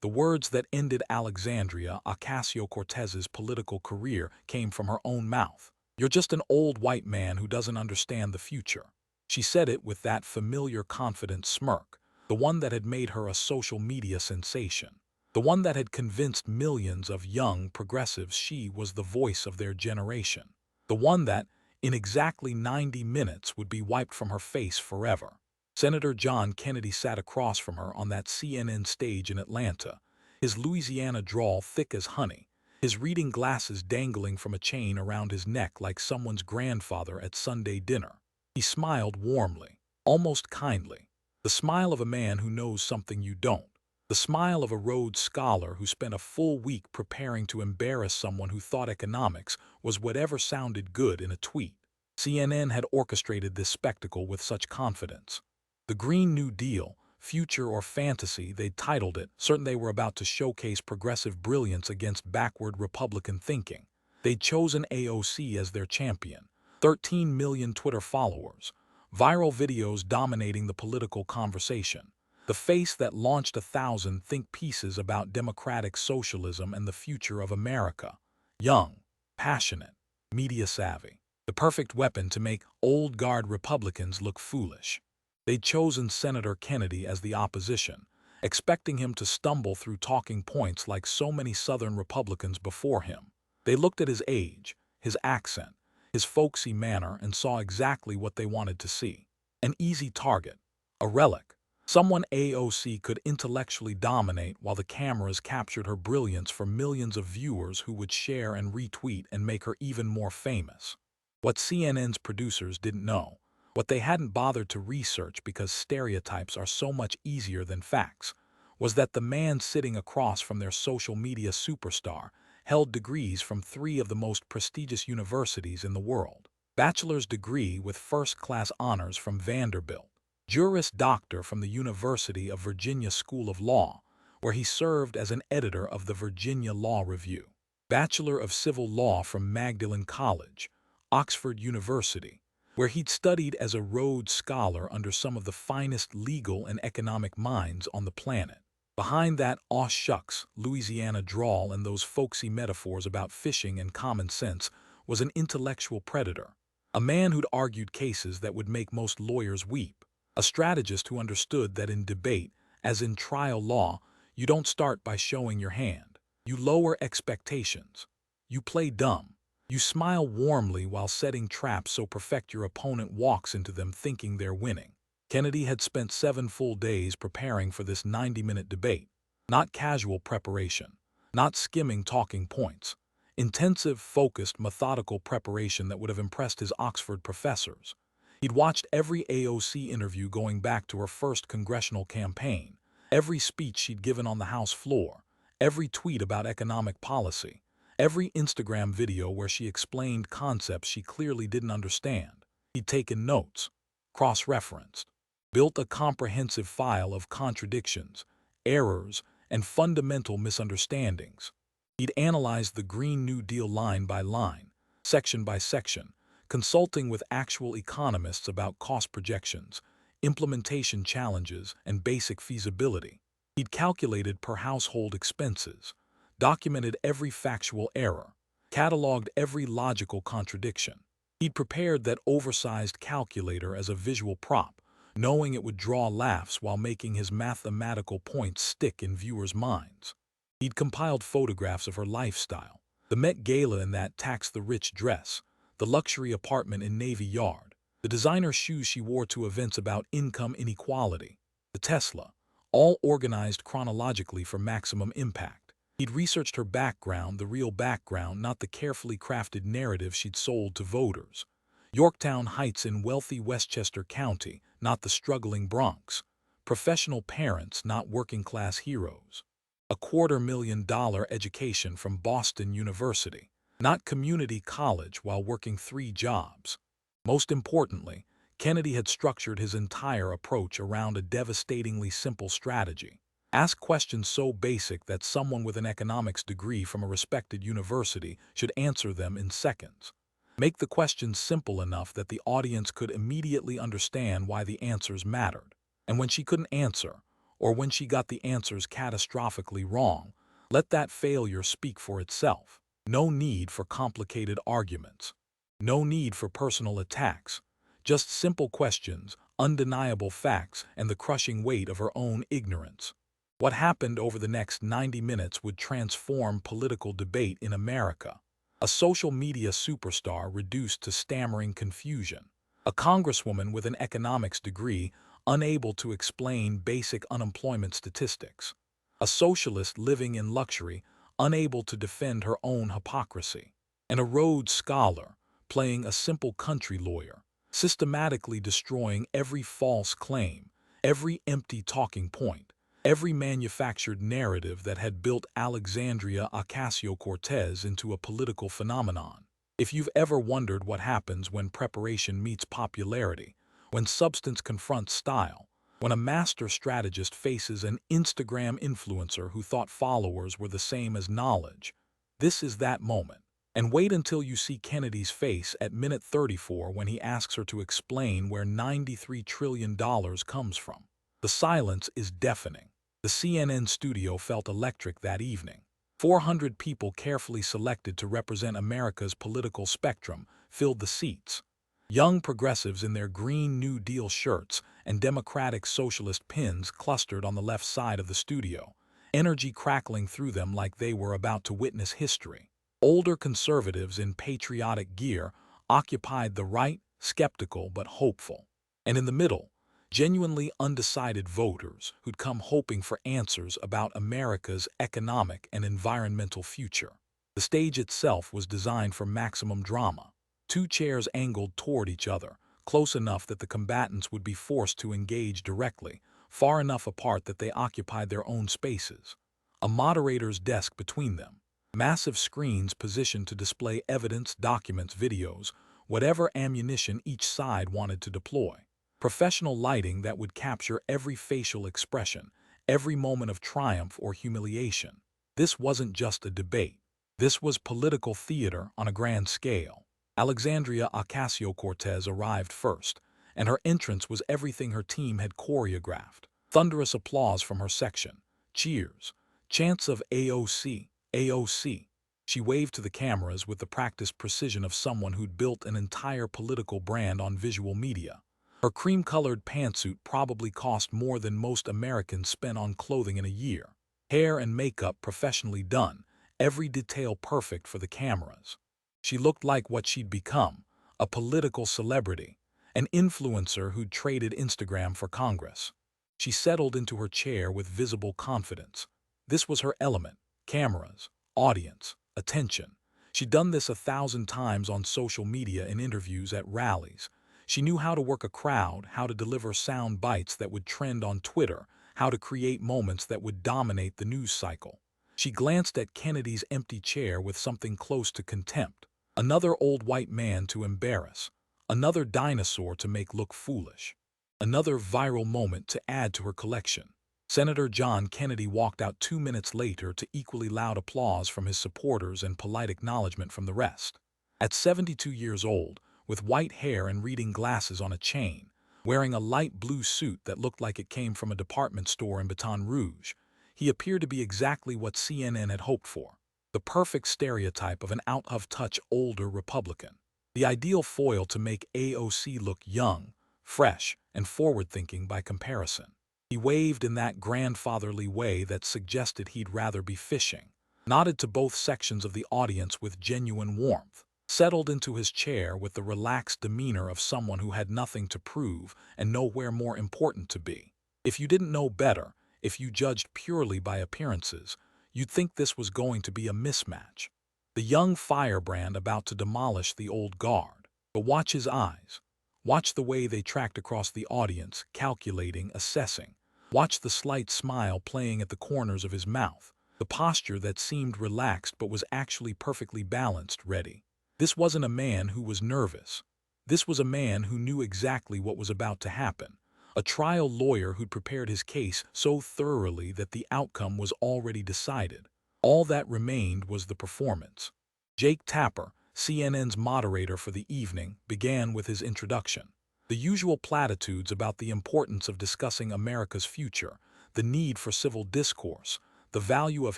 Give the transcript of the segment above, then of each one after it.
The words that ended Alexandria Ocasio-Cortez's political career came from her own mouth. "You're just an old white man who doesn't understand the future." She said it with that familiar confident smirk, the one that had made her a social media sensation, the one that had convinced millions of young progressives she was the voice of their generation, the one that, in exactly 90 minutes, would be wiped from her face forever. Senator John Kennedy sat across from her on that CNN stage in Atlanta, his Louisiana drawl thick as honey, his reading glasses dangling from a chain around his neck like someone's grandfather at Sunday dinner. He smiled warmly, almost kindly, the smile of a man who knows something you don't, the smile of a Rhodes Scholar who spent a full week preparing to embarrass someone who thought economics was whatever sounded good in a tweet. CNN had orchestrated this spectacle with such confidence. The Green New Deal, future or fantasy, they titled it, certain they were about to showcase progressive brilliance against backward Republican thinking. They'd chosen AOC as their champion, 13 million Twitter followers, viral videos dominating the political conversation, the face that launched 1,000 think pieces about democratic socialism and the future of America. Young, passionate, media-savvy, the perfect weapon to make old guard Republicans look foolish. They'd chosen Senator Kennedy as the opposition, expecting him to stumble through talking points like so many Southern Republicans before him. They looked at his age, his accent, his folksy manner, and saw exactly what they wanted to see. An easy target, a relic, someone AOC could intellectually dominate while the cameras captured her brilliance for millions of viewers who would share and retweet and make her even more famous. What CNN's producers didn't know, what they hadn't bothered to research because stereotypes are so much easier than facts, was that the man sitting across from their social media superstar held degrees from 3 of the most prestigious universities in the world. Bachelor's degree with first-class honors from Vanderbilt, Juris Doctor from the University of Virginia School of Law, where he served as an editor of the Virginia Law Review, Bachelor of Civil Law from Magdalen College, Oxford University, where he'd studied as a Rhodes Scholar under some of the finest legal and economic minds on the planet. Behind that aw shucks Louisiana drawl and those folksy metaphors about fishing and common sense was an intellectual predator, a man who'd argued cases that would make most lawyers weep, a strategist who understood that in debate, as in trial law, you don't start by showing your hand. You lower expectations. You play dumb. You smile warmly while setting traps so perfect your opponent walks into them thinking they're winning. Kennedy had spent 7 full days preparing for this 90-minute debate. Not casual preparation, not skimming talking points. Intensive, focused, methodical preparation that would have impressed his Oxford professors. He'd watched every AOC interview going back to her first congressional campaign, every speech she'd given on the House floor, every tweet about economic policy, every Instagram video where she explained concepts she clearly didn't understand. He'd taken notes, cross-referenced, built a comprehensive file of contradictions, errors, and fundamental misunderstandings. He'd analyzed the Green New Deal line by line, section by section, consulting with actual economists about cost projections, implementation challenges, and basic feasibility. He'd calculated per household expenses, documented every factual error, cataloged every logical contradiction. He'd prepared that oversized calculator as a visual prop, knowing it would draw laughs while making his mathematical points stick in viewers' minds. He'd compiled photographs of her lifestyle, the Met Gala in that tax-the-rich dress, the luxury apartment in Navy Yard, the designer shoes she wore to events about income inequality, the Tesla, all organized chronologically for maximum impact. He'd researched her background, the real background, not the carefully crafted narrative she'd sold to voters. Yorktown Heights in wealthy Westchester County, not the struggling Bronx. Professional parents, not working-class heroes. A $250,000 education from Boston University, not community college while working 3 jobs. Most importantly, Kennedy had structured his entire approach around a devastatingly simple strategy. Ask questions so basic that someone with an economics degree from a respected university should answer them in seconds. Make the questions simple enough that the audience could immediately understand why the answers mattered. And when she couldn't answer, or when she got the answers catastrophically wrong. Let that failure speak for itself. No need for complicated arguments. No need for personal attacks. Just simple questions, undeniable facts, and the crushing weight of her own ignorance. What happened over the next 90 minutes would transform political debate in America. A social media superstar reduced to stammering confusion. A congresswoman with an economics degree unable to explain basic unemployment statistics. A socialist living in luxury unable to defend her own hypocrisy. And a Rhodes Scholar playing a simple country lawyer, systematically destroying every false claim, every empty talking point, every manufactured narrative that had built Alexandria Ocasio-Cortez into a political phenomenon. If you've ever wondered what happens when preparation meets popularity, when substance confronts style, when a master strategist faces an Instagram influencer who thought followers were the same as knowledge, this is that moment. And wait until you see Kennedy's face at minute 34 when he asks her to explain where $93 trillion comes from. The silence is deafening. The CNN studio felt electric that evening. 400 people carefully selected to represent America's political spectrum filled the seats. Young progressives in their Green New Deal shirts and Democratic Socialist pins clustered on the left side of the studio, energy crackling through them like they were about to witness history. Older conservatives in patriotic gear occupied the right, skeptical but hopeful. And in the middle, genuinely undecided voters who'd come hoping for answers about America's economic and environmental future. The stage itself was designed for maximum drama. 2 chairs angled toward each other, close enough that the combatants would be forced to engage directly, far enough apart that they occupied their own spaces. A moderator's desk between them. Massive screens positioned to display evidence, documents, videos, whatever ammunition each side wanted to deploy. Professional lighting that would capture every facial expression, every moment of triumph or humiliation. This wasn't just a debate. This was political theater on a grand scale. Alexandria Ocasio-Cortez arrived first, and her entrance was everything her team had choreographed. Thunderous applause from her section. Cheers. Chants of AOC, AOC. She waved to the cameras with the practiced precision of someone who'd built an entire political brand on visual media. Her cream-colored pantsuit probably cost more than most Americans spend on clothing in a year. Hair and makeup professionally done, every detail perfect for the cameras. She looked like what she'd become, a political celebrity, an influencer who'd traded Instagram for Congress. She settled into her chair with visible confidence. This was her element: cameras, audience, attention. She'd done this 1,000 times on social media in interviews at rallies. She knew how to work a crowd, how to deliver sound bites that would trend on Twitter, how to create moments that would dominate the news cycle. She glanced at Kennedy's empty chair with something close to contempt. Another old white man to embarrass. Another dinosaur to make look foolish. Another viral moment to add to her collection. Senator John Kennedy walked out 2 minutes later to equally loud applause from his supporters and polite acknowledgement from the rest. At 72 years old, with white hair and reading glasses on a chain, wearing a light blue suit that looked like it came from a department store in Baton Rouge, he appeared to be exactly what CNN had hoped for. The perfect stereotype of an out-of-touch older Republican. The ideal foil to make AOC look young, fresh, and forward-thinking by comparison. He waved in that grandfatherly way that suggested he'd rather be fishing, nodded to both sections of the audience with genuine warmth, settled into his chair with the relaxed demeanor of someone who had nothing to prove and nowhere more important to be. If you didn't know better, if you judged purely by appearances, you'd think this was going to be a mismatch. The young firebrand about to demolish the old guard. But watch his eyes. Watch the way they tracked across the audience, calculating, assessing. Watch the slight smile playing at the corners of his mouth. The posture that seemed relaxed but was actually perfectly balanced, ready. This wasn't a man who was nervous. This was a man who knew exactly what was about to happen. A trial lawyer who'd prepared his case so thoroughly that the outcome was already decided. All that remained was the performance. Jake Tapper, CNN's moderator for the evening, began with his introduction. The usual platitudes about the importance of discussing America's future, the need for civil discourse, the value of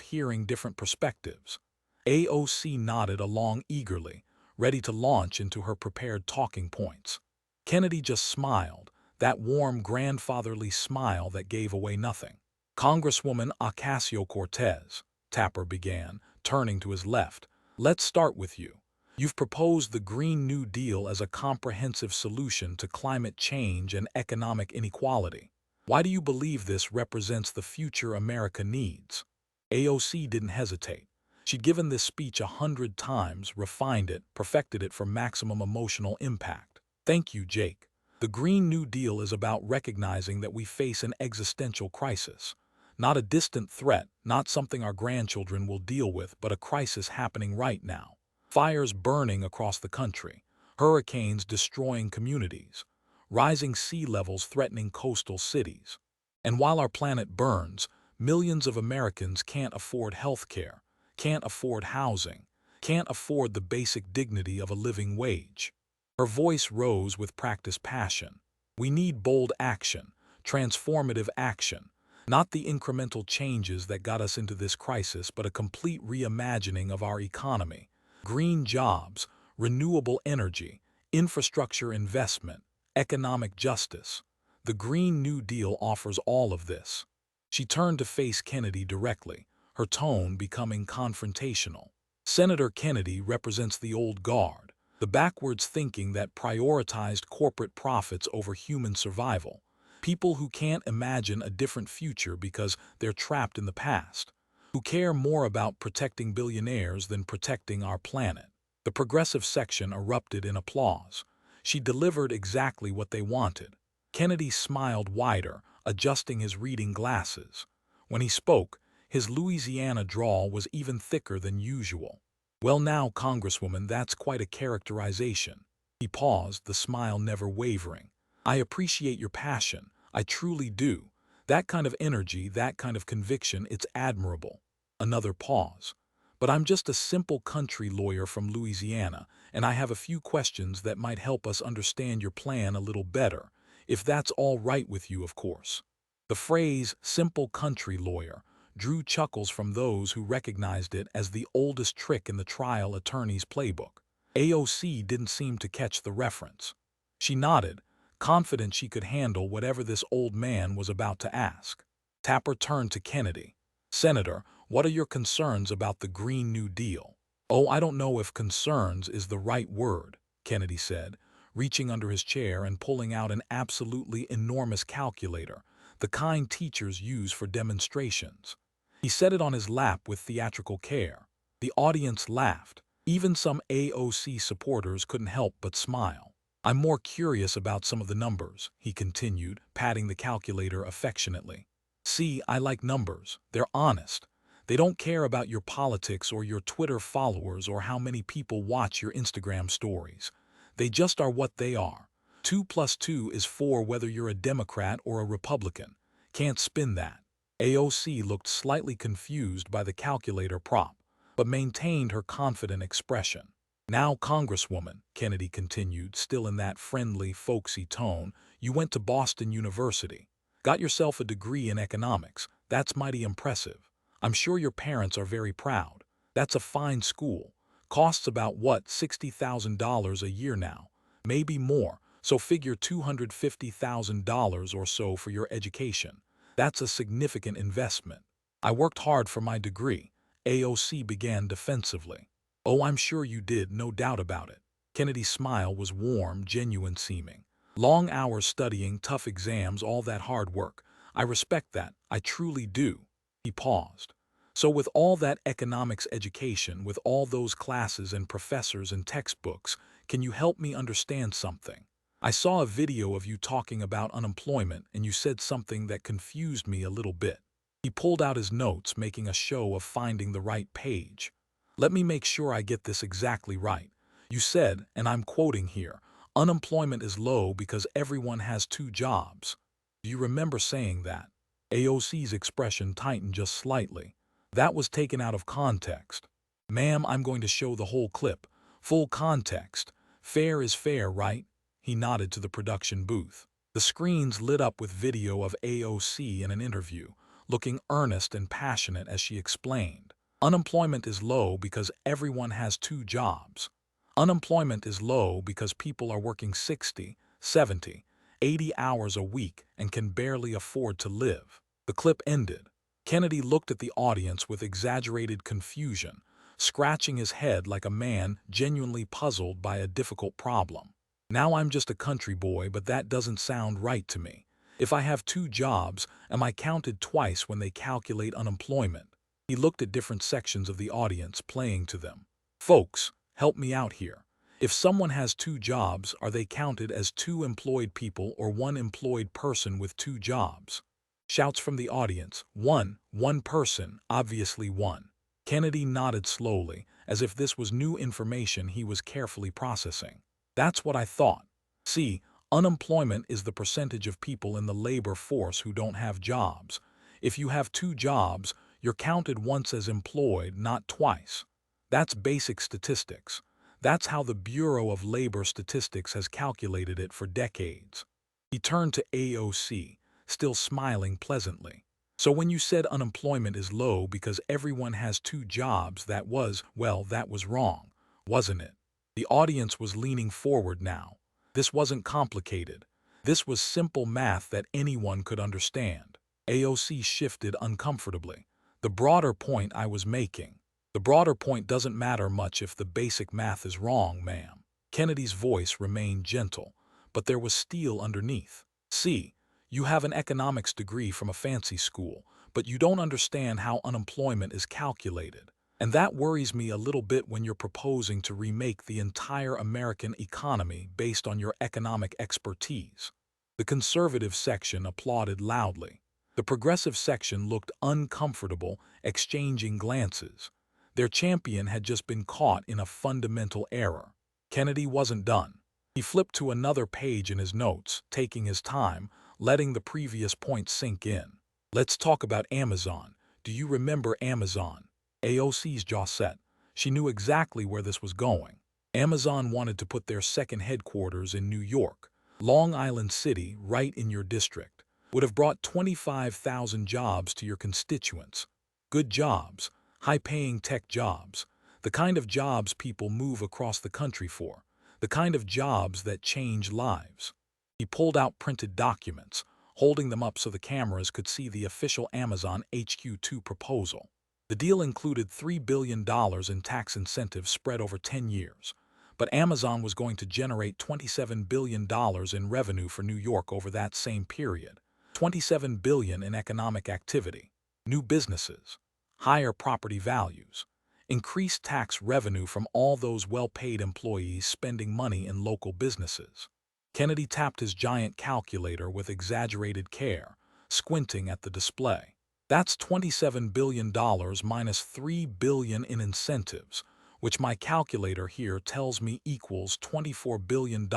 hearing different perspectives. AOC nodded along eagerly, ready to launch into her prepared talking points. Kennedy just smiled, that warm grandfatherly smile that gave away nothing. Congresswoman Ocasio-Cortez, Tapper began, turning to his left, let's start with you. You've proposed the Green New Deal as a comprehensive solution to climate change and economic inequality. Why do you believe this represents the future America needs? AOC didn't hesitate. She'd given this speech 100 times, refined it, perfected it for maximum emotional impact. Thank you, Jake. The Green New Deal is about recognizing that we face an existential crisis. Not a distant threat, not something our grandchildren will deal with, but a crisis happening right now. Fires burning across the country, hurricanes destroying communities, rising sea levels threatening coastal cities. And while our planet burns, millions of Americans can't afford health care, can't afford housing, can't afford the basic dignity of a living wage. Her voice rose with practiced passion. We need bold action, transformative action, not the incremental changes that got us into this crisis, but a complete reimagining of our economy. Green jobs, renewable energy, infrastructure investment, economic justice. The Green New Deal offers all of this. She turned to face Kennedy directly, her tone becoming confrontational. Senator Kennedy represents the old guard, the backwards thinking that prioritized corporate profits over human survival. People who can't imagine a different future because they're trapped in the past, who care more about protecting billionaires than protecting our planet. The progressive section erupted in applause. She delivered exactly what they wanted. Kennedy smiled wider, adjusting his reading glasses. When he spoke, his Louisiana drawl was even thicker than usual. Well now, Congresswoman, that's quite a characterization. He paused, the smile never wavering. I appreciate your passion. I truly do. That kind of energy, that kind of conviction, it's admirable. Another pause. But I'm just a simple country lawyer from Louisiana, and I have a few questions that might help us understand your plan a little better, if that's all right with you, of course. The phrase, simple country lawyer, drew chuckles from those who recognized it as the oldest trick in the trial attorney's playbook. AOC didn't seem to catch the reference. She nodded, confident she could handle whatever this old man was about to ask. Tapper turned to Kennedy. Senator, what are your concerns about the Green New Deal? Oh, I don't know if concerns is the right word, Kennedy said, reaching under his chair and pulling out an absolutely enormous calculator, the kind teachers use for demonstrations. He set it on his lap with theatrical care. The audience laughed. Even some AOC supporters couldn't help but smile. I'm more curious about some of the numbers, he continued, patting the calculator affectionately. See, I like numbers. They're honest. They don't care about your politics or your Twitter followers or how many people watch your Instagram stories. They just are what they are. 2 plus 2 is 4 whether you're a Democrat or a Republican. Can't spin that. AOC looked slightly confused by the calculator prop, but maintained her confident expression. Now, Congresswoman, Kennedy continued, still in that friendly, folksy tone, you went to Boston University. Got yourself a degree in economics. That's mighty impressive. I'm sure your parents are very proud. That's a fine school. Costs about, what, $60,000 a year now? Maybe more, so figure $250,000 or so for your education. That's a significant investment. I worked hard for my degree. AOC began defensively. Oh, I'm sure you did, no doubt about it. Kennedy's smile was warm, genuine seeming. Long hours studying, tough exams, all that hard work. I respect that, I truly do. He paused. So with all that economics education, with all those classes and professors and textbooks, can you help me understand something? I saw a video of you talking about unemployment and you said something that confused me a little bit. He pulled out his notes, making a show of finding the right page. Let me make sure I get this exactly right. You said, and I'm quoting here, unemployment is low because everyone has 2 jobs. Do you remember saying that? AOC's expression tightened just slightly. That was taken out of context. Ma'am, I'm going to show the whole clip. Full context. Fair is fair, right? He nodded to the production booth. The screens lit up with video of AOC in an interview, looking earnest and passionate as she explained. Unemployment is low because everyone has two jobs. Unemployment is low because people are working 60, 70, 80 hours a week and can barely afford to live. The clip ended. Kennedy looked at the audience with exaggerated confusion, scratching his head like a man genuinely puzzled by a difficult problem. Now I'm just a country boy, but that doesn't sound right to me. If I have two jobs, am I counted twice when they calculate unemployment? He looked at different sections of the audience, playing to them. Folks, help me out here. If someone has two jobs, are they counted as two employed people or one employed person with two jobs? Shouts from the audience. One person, obviously one. Kennedy nodded slowly, as if this was new information he was carefully processing. That's what I thought. See, unemployment is the percentage of people in the labor force who don't have jobs. If you have two jobs, you're counted once as employed, not twice. That's basic statistics. That's how the Bureau of Labor Statistics has calculated it for decades. He turned to AOC, still smiling pleasantly. So when you said unemployment is low because everyone has two jobs, that was wrong, wasn't it? The audience was leaning forward now. This wasn't complicated. This was simple math that anyone could understand. AOC shifted uncomfortably. The broader point I was making. The broader point doesn't matter much if the basic math is wrong, ma'am. Kennedy's voice remained gentle, but there was steel underneath. See, you have an economics degree from a fancy school, but you don't understand how unemployment is calculated. And that worries me a little bit when you're proposing to remake the entire American economy based on your economic expertise. The conservative section applauded loudly. The progressive section looked uncomfortable, exchanging glances. Their champion had just been caught in a fundamental error. Kennedy wasn't done. He flipped to another page in his notes, taking his time, letting the previous point sink in. Let's talk about Amazon. Do you remember Amazon? AOC's jaw set. She knew exactly where this was going. Amazon wanted to put their second headquarters in New York. Long Island City, right in your district, would have brought 25,000 jobs to your constituents. Good jobs, high-paying tech jobs, the kind of jobs people move across the country for, the kind of jobs that change lives. He pulled out printed documents, holding them up so the cameras could see the official Amazon HQ2 proposal. The deal included $3 billion in tax incentives spread over 10 years, but Amazon was going to generate $27 billion in revenue for New York over that same period, $27 billion in economic activity, new businesses, higher property values, increased tax revenue from all those well-paid employees spending money in local businesses. Kennedy tapped his giant calculator with exaggerated care, squinting at the display. That's $27 billion minus $3 billion in incentives, which my calculator here tells me equals $24 billion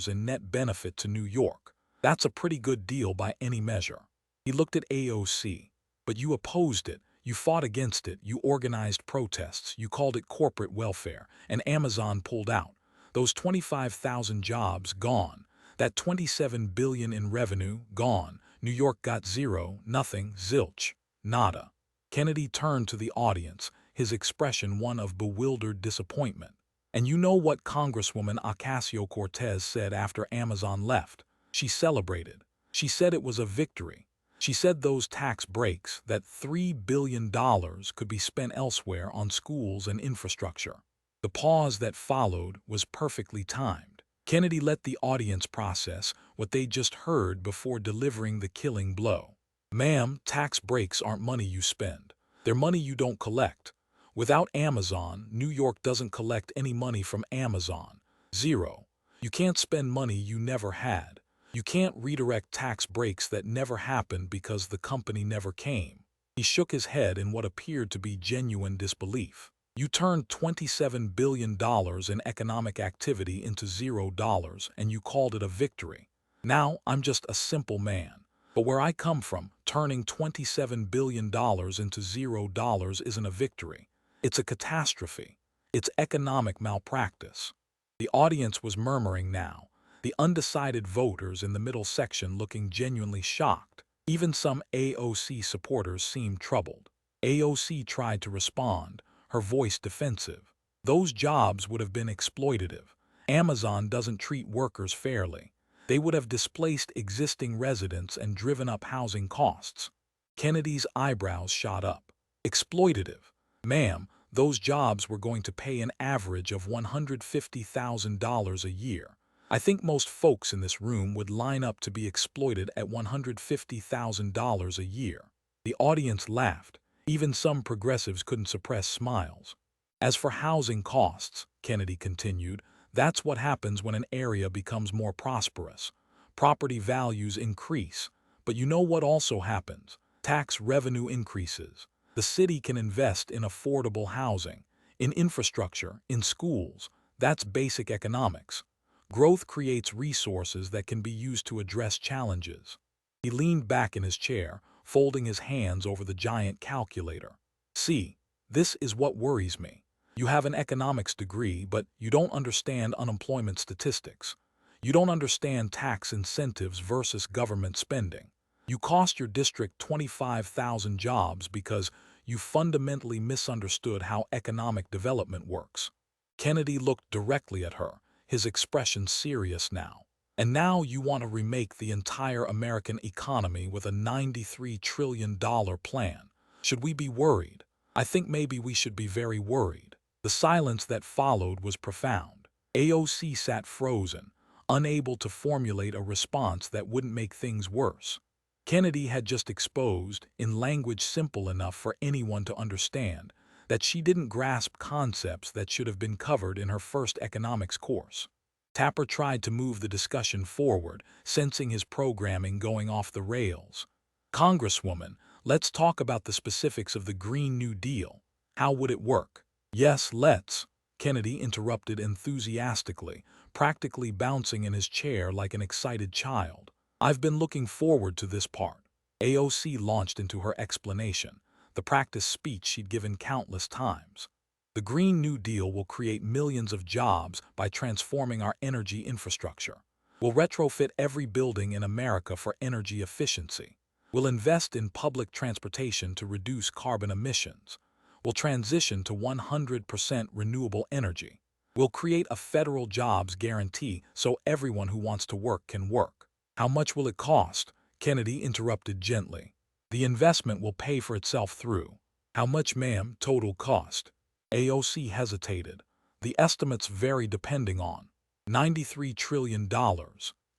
in net benefit to New York. That's a pretty good deal by any measure. He looked at AOC. But you opposed it, you fought against it, you organized protests, you called it corporate welfare, and Amazon pulled out. Those 25,000 jobs, gone. That $27 billion in revenue, gone. New York got zero, nothing, zilch. Nada. Kennedy turned to the audience, his expression one of bewildered disappointment. And you know what Congresswoman Ocasio-Cortez said after Amazon left? She celebrated. She said it was a victory. She said those tax breaks, that $3 billion could be spent elsewhere on schools and infrastructure. The pause that followed was perfectly timed. Kennedy let the audience process what they just heard before delivering the killing blow. Ma'am, tax breaks aren't money you spend. They're money you don't collect. Without Amazon, New York doesn't collect any money from Amazon. Zero. You can't spend money you never had. You can't redirect tax breaks that never happened because the company never came. He shook his head in what appeared to be genuine disbelief. You turned $27 billion in economic activity into $0, and you called it a victory. Now, I'm just a simple man. But where I come from, turning $27 billion into $0 isn't a victory. It's a catastrophe. It's economic malpractice. The audience was murmuring now, the undecided voters in the middle section looking genuinely shocked. Even some AOC supporters seemed troubled. AOC tried to respond, her voice defensive. Those jobs would have been exploitative. Amazon doesn't treat workers fairly. They would have displaced existing residents and driven up housing costs. Kennedy's eyebrows shot up. Exploitative. Ma'am, those jobs were going to pay an average of $150,000 a year. I think most folks in this room would line up to be exploited at $150,000 a year. The audience laughed. Even some progressives couldn't suppress smiles. As for housing costs, Kennedy continued, that's what happens when an area becomes more prosperous. Property values increase. But you know what also happens? Tax revenue increases. The city can invest in affordable housing, in infrastructure, in schools. That's basic economics. Growth creates resources that can be used to address challenges. He leaned back in his chair, folding his hands over the giant calculator. See, this is what worries me. You have an economics degree, but you don't understand unemployment statistics. You don't understand tax incentives versus government spending. You cost your district 25,000 jobs because you fundamentally misunderstood how economic development works. Kennedy looked directly at her, his expression serious now. And now you want to remake the entire American economy with a $93 trillion plan. Should we be worried? I think maybe we should be very worried. The silence that followed was profound. AOC sat frozen, unable to formulate a response that wouldn't make things worse. Kennedy had just exposed, in language simple enough for anyone to understand, that she didn't grasp concepts that should have been covered in her first economics course. Tapper tried to move the discussion forward, sensing his programming going off the rails. Congresswoman, let's talk about the specifics of the Green New Deal. How would it work? Yes, let's, Kennedy interrupted enthusiastically, practically bouncing in his chair like an excited child. I've been looking forward to this part. AOC launched into her explanation, the practice speech she'd given countless times. The Green New Deal will create millions of jobs by transforming our energy infrastructure. We'll retrofit every building in America for energy efficiency. We'll invest in public transportation to reduce carbon emissions. We'll transition to 100% renewable energy. We'll create a federal jobs guarantee so everyone who wants to work can work. How much will it cost? Kennedy interrupted gently. The investment will pay for itself through. How much, ma'am, total cost? AOC hesitated. The estimates vary depending on. $93 trillion,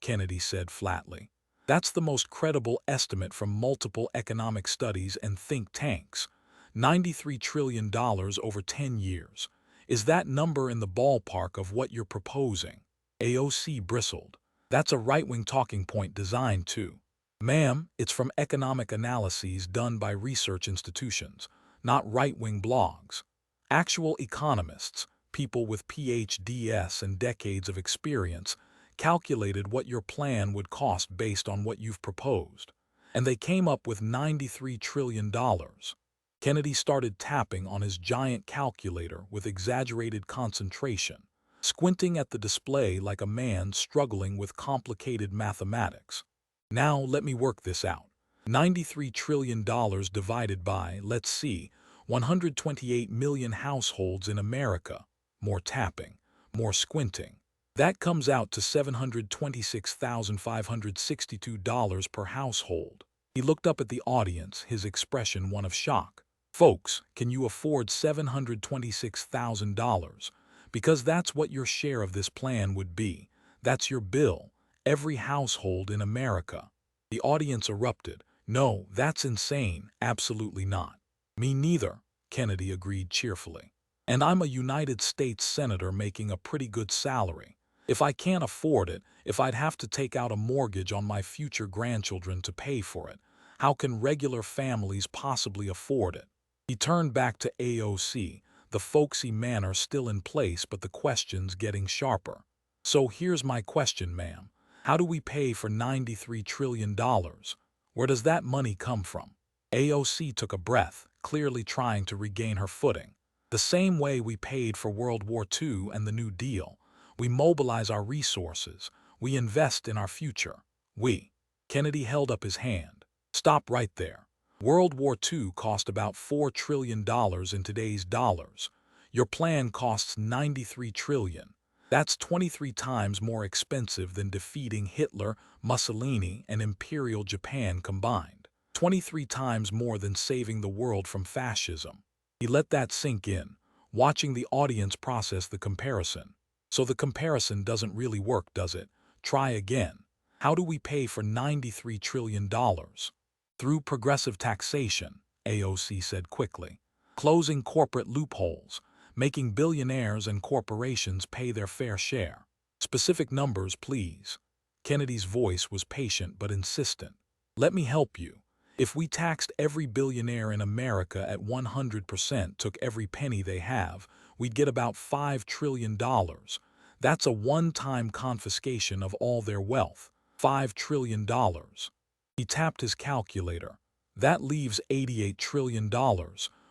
Kennedy said flatly. That's the most credible estimate from multiple economic studies and think tanks. $93 trillion over 10 years. Is that number in the ballpark of what you're proposing? AOC bristled. That's a right-wing talking point designed to. Ma'am, it's from economic analyses done by research institutions, not right-wing blogs. Actual economists, people with PhDs and decades of experience, calculated what your plan would cost based on what you've proposed. And they came up with $93 trillion. Kennedy started tapping on his giant calculator with exaggerated concentration, squinting at the display like a man struggling with complicated mathematics. Now let me work this out. $93 trillion divided by, let's see, 128 million households in America. More tapping, more squinting. That comes out to $726,562 per household. He looked up at the audience, his expression one of shock. Folks, can you afford $726,000? Because that's what your share of this plan would be. That's your bill. Every household in America. The audience erupted. No, that's insane. Absolutely not. Me neither, Kennedy agreed cheerfully. And I'm a United States senator making a pretty good salary. If I can't afford it, if I'd have to take out a mortgage on my future grandchildren to pay for it, how can regular families possibly afford it? He turned back to AOC, the folksy manner still in place but the questions getting sharper. So here's my question, ma'am. How do we pay for $93 trillion? Where does that money come from? AOC took a breath, clearly trying to regain her footing. The same way we paid for World War II and the New Deal. We mobilize our resources. We invest in our future. We. Kennedy held up his hand. Stop right there. World War II cost about $4 trillion in today's dollars. Your plan costs 93 trillion. That's 23 times more expensive than defeating Hitler, Mussolini, and Imperial Japan combined. 23 times more than saving the world from fascism. He let that sink in, watching the audience process the comparison. So the comparison doesn't really work, does it? Try again. How do we pay for $93 trillion? Through progressive taxation, AOC said quickly. Closing corporate loopholes, making billionaires and corporations pay their fair share. Specific numbers, please. Kennedy's voice was patient but insistent. Let me help you. If we taxed every billionaire in America at 100%, took every penny they have, we'd get about $5 trillion. That's a one-time confiscation of all their wealth. $5 trillion. He tapped his calculator. That leaves $88 trillion.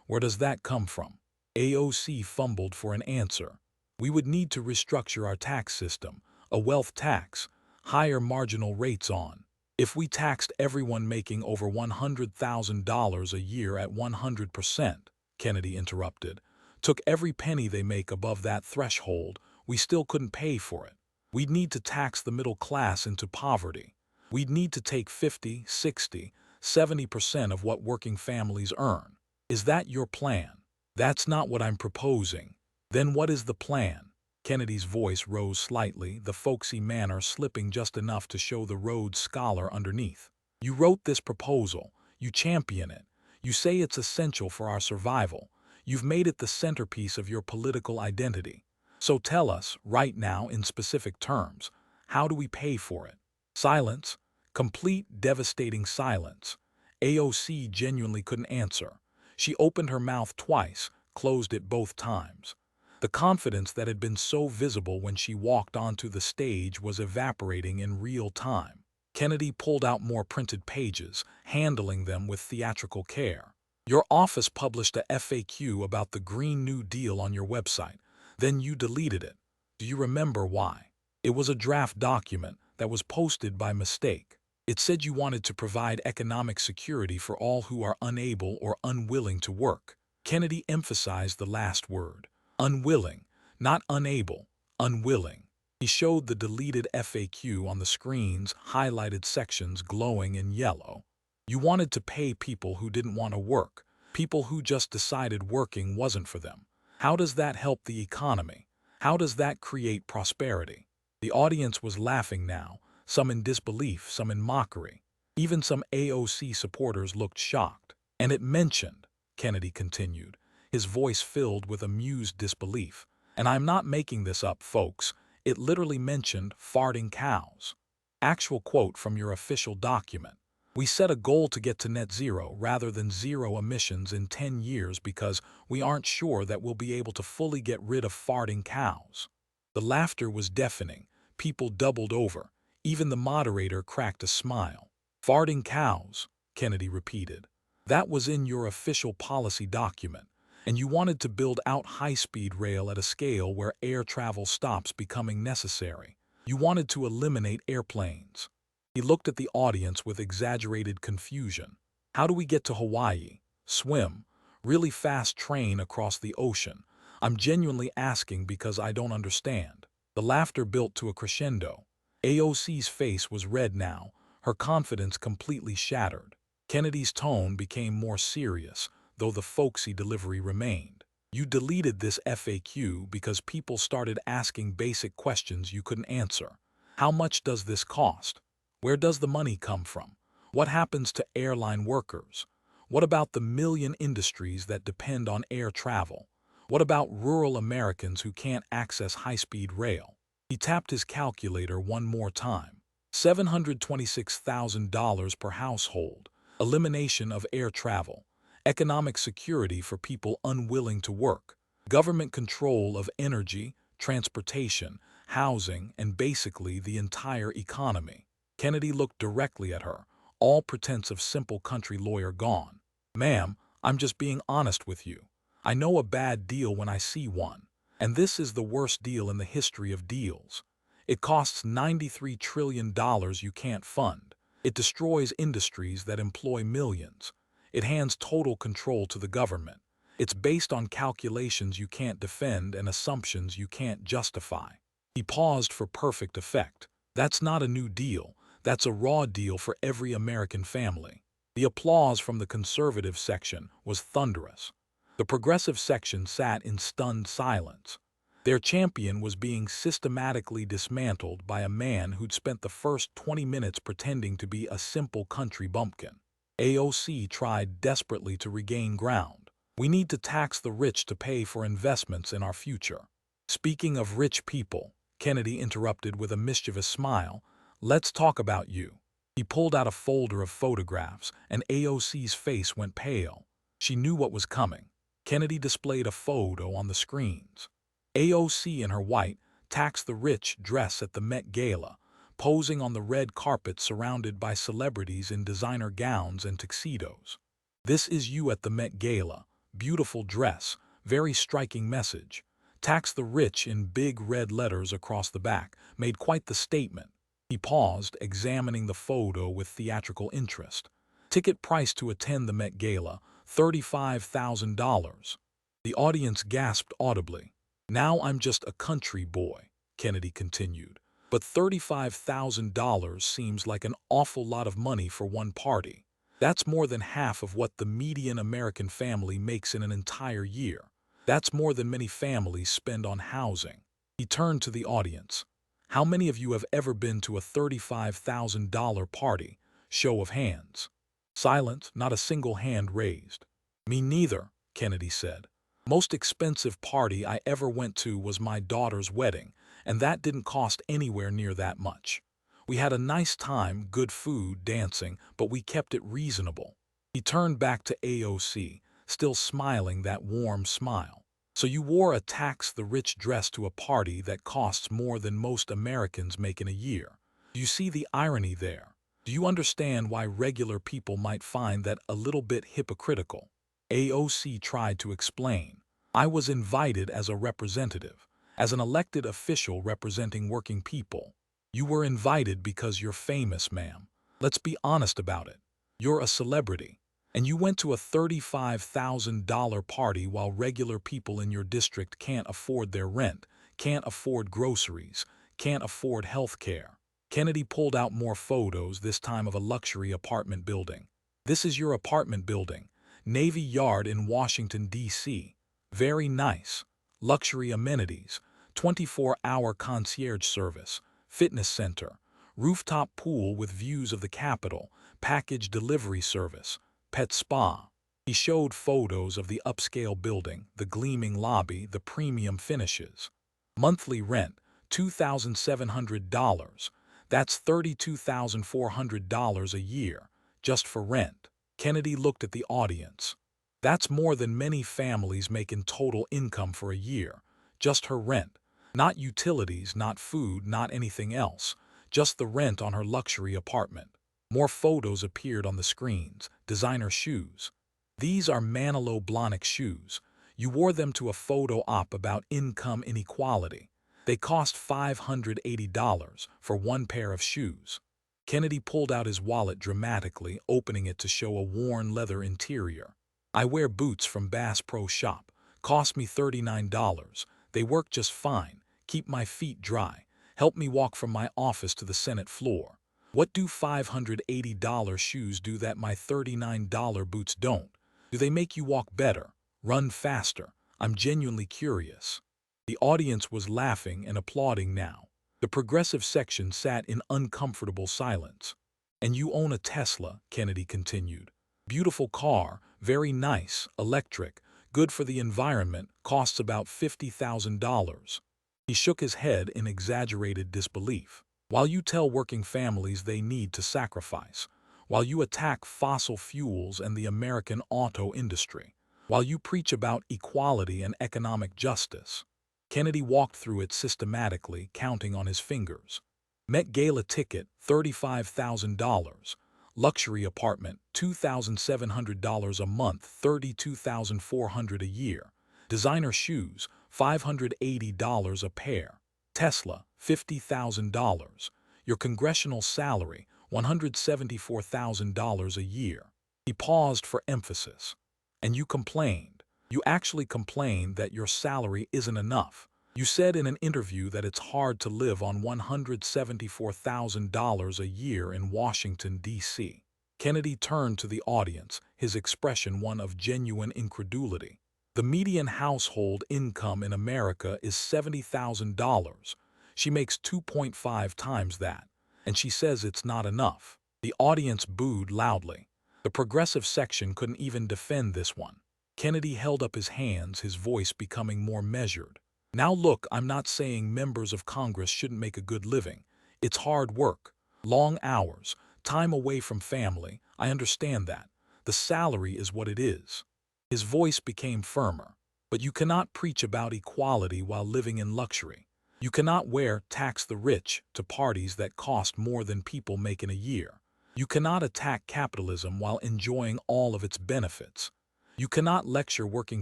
Where does that come from? AOC fumbled for an answer. We would need to restructure our tax system, a wealth tax, higher marginal rates on. If we taxed everyone making over $100,000 a year at 100%, Kennedy interrupted, took every penny they make above that threshold, we still couldn't pay for it. We'd need to tax the middle class into poverty. We'd need to take 50, 60, 70% of what working families earn. Is that your plan? That's not what I'm proposing. Then what is the plan? Kennedy's voice rose slightly, the folksy manner slipping just enough to show the Rhodes Scholar underneath. You wrote this proposal. You champion it. You say it's essential for our survival. You've made it the centerpiece of your political identity. So tell us, right now, in specific terms, how do we pay for it? Silence. Complete, devastating silence. AOC genuinely couldn't answer. She opened her mouth twice, closed it both times. The confidence that had been so visible when she walked onto the stage was evaporating in real time. Kennedy pulled out more printed pages, handling them with theatrical care. Your office published a FAQ about the Green New Deal on your website. Then you deleted it. Do you remember why? It was a draft document that was posted by mistake. It said you wanted to provide economic security for all who are unable or unwilling to work. Kennedy emphasized the last word. Unwilling, not unable, unwilling. He showed the deleted FAQ on the screen's highlighted sections glowing in yellow. You wanted to pay people who didn't want to work, people who just decided working wasn't for them. How does that help the economy? How does that create prosperity? The audience was laughing now, some in disbelief, some in mockery. Even some AOC supporters looked shocked. And it mentioned, Kennedy continued, his voice filled with amused disbelief. And I'm not making this up, folks. It literally mentioned farting cows. Actual quote from your official document. We set a goal to get to net zero rather than zero emissions in 10 years because we aren't sure that we'll be able to fully get rid of farting cows. The laughter was deafening. People doubled over. Even the moderator cracked a smile. Farting cows, Kennedy repeated. That was in your official policy document. And you wanted to build out high-speed rail at a scale where air travel stops becoming necessary. You wanted to eliminate airplanes. He looked at the audience with exaggerated confusion. How do we get to Hawaii? Swim? Really fast train across the ocean? I'm genuinely asking because I don't understand. The laughter built to a crescendo. AOC's face was red now, her confidence completely shattered. Kennedy's tone became more serious, though the folksy delivery remained. You deleted this FAQ because people started asking basic questions you couldn't answer. How much does this cost? Where does the money come from? What happens to airline workers? What about the million industries that depend on air travel? What about rural Americans who can't access high-speed rail? He tapped his calculator one more time. $726,000 per household. Elimination of air travel. Economic security for people unwilling to work. Government control of energy, transportation, housing, and basically the entire economy. Kennedy looked directly at her, all pretense of simple country lawyer gone. Ma'am, I'm just being honest with you. I know a bad deal when I see one. And this is the worst deal in the history of deals. It costs $93 trillion you can't fund. It destroys industries that employ millions. It hands total control to the government. It's based on calculations you can't defend and assumptions you can't justify. He paused for perfect effect. That's not a new deal. That's a raw deal for every American family. The applause from the conservative section was thunderous. The progressive section sat in stunned silence. Their champion was being systematically dismantled by a man who'd spent the first 20 minutes pretending to be a simple country bumpkin. AOC tried desperately to regain ground. We need to tax the rich to pay for investments in our future. Speaking of rich people, Kennedy interrupted with a mischievous smile, let's talk about you. He pulled out a folder of photographs, and AOC's face went pale. She knew what was coming. Kennedy displayed a photo on the screens. AOC in her white, tax the rich dress at the Met Gala, posing on the red carpet surrounded by celebrities in designer gowns and tuxedos. This is you at the Met Gala, beautiful dress, very striking message. Tax the rich in big red letters across the back made quite the statement. He paused, examining the photo with theatrical interest. Ticket price to attend the Met Gala, $35,000. The audience gasped audibly. Now I'm just a country boy, Kennedy continued. But $35,000 seems like an awful lot of money for one party. That's more than half of what the median American family makes in an entire year. That's more than many families spend on housing. He turned to the audience. How many of you have ever been to a $35,000 party? Show of hands. Silence, not a single hand raised. Me neither, Kennedy said. Most expensive party I ever went to was my daughter's wedding, and that didn't cost anywhere near that much. We had a nice time, good food, dancing, but we kept it reasonable. He turned back to AOC, still smiling that warm smile. So you wore a tax-the-rich dress to a party that costs more than most Americans make in a year. Do you see the irony there? Do you understand why regular people might find that a little bit hypocritical? AOC tried to explain. I was invited as a representative, as an elected official representing working people. You were invited because you're famous, ma'am. Let's be honest about it. You're a celebrity. And you went to a $35,000 party while regular people in your district can't afford their rent, can't afford groceries, can't afford health care. Kennedy pulled out more photos, this time of a luxury apartment building. This is your apartment building. Navy Yard in Washington, D.C. Very nice. Luxury amenities, 24-hour concierge service, fitness center, rooftop pool with views of the Capitol, package delivery service, pet spa. He showed photos of the upscale building, the gleaming lobby, the premium finishes. Monthly rent, $2,700. That's $32,400 a year, just for rent. Kennedy looked at the audience. That's more than many families make in total income for a year. Just her rent. Not utilities, not food, not anything else. Just the rent on her luxury apartment. More photos appeared on the screens. Designer shoes. These are Manolo Blahnik shoes. You wore them to a photo op about income inequality. They cost $580 for one pair of shoes. Kennedy pulled out his wallet dramatically, opening it to show a worn leather interior. I wear boots from Bass Pro Shop. Cost me $39. They work just fine. Keep my feet dry. Help me walk from my office to the Senate floor. What do $580 shoes do that my $39 boots don't? Do they make you walk better? Run faster? I'm genuinely curious. The audience was laughing and applauding now. The progressive section sat in uncomfortable silence. And you own a Tesla, Kennedy continued. Beautiful car, very nice, electric, good for the environment, costs about $50,000. He shook his head in exaggerated disbelief. While you tell working families they need to sacrifice, while you attack fossil fuels and the American auto industry, while you preach about equality and economic justice. Kennedy walked through it systematically, counting on his fingers. Met Gala ticket, $35,000. Luxury apartment, $2,700 a month, $32,400 a year. Designer shoes, $580 a pair. Tesla, $50,000. Your congressional salary, $174,000 a year. He paused for emphasis. And you complained. You actually complained that your salary isn't enough. You said in an interview that it's hard to live on $174,000 a year in Washington, D.C. Kennedy turned to the audience, his expression one of genuine incredulity. The median household income in America is $70,000. She makes 2.5 times that, and she says it's not enough. The audience booed loudly. The progressive section couldn't even defend this one. Kennedy held up his hands, his voice becoming more measured. Now look, I'm not saying members of Congress shouldn't make a good living. It's hard work, long hours, time away from family. I understand that. The salary is what it is. His voice became firmer. But you cannot preach about equality while living in luxury. You cannot wear "tax the rich" to parties that cost more than people make in a year. You cannot attack capitalism while enjoying all of its benefits. You cannot lecture working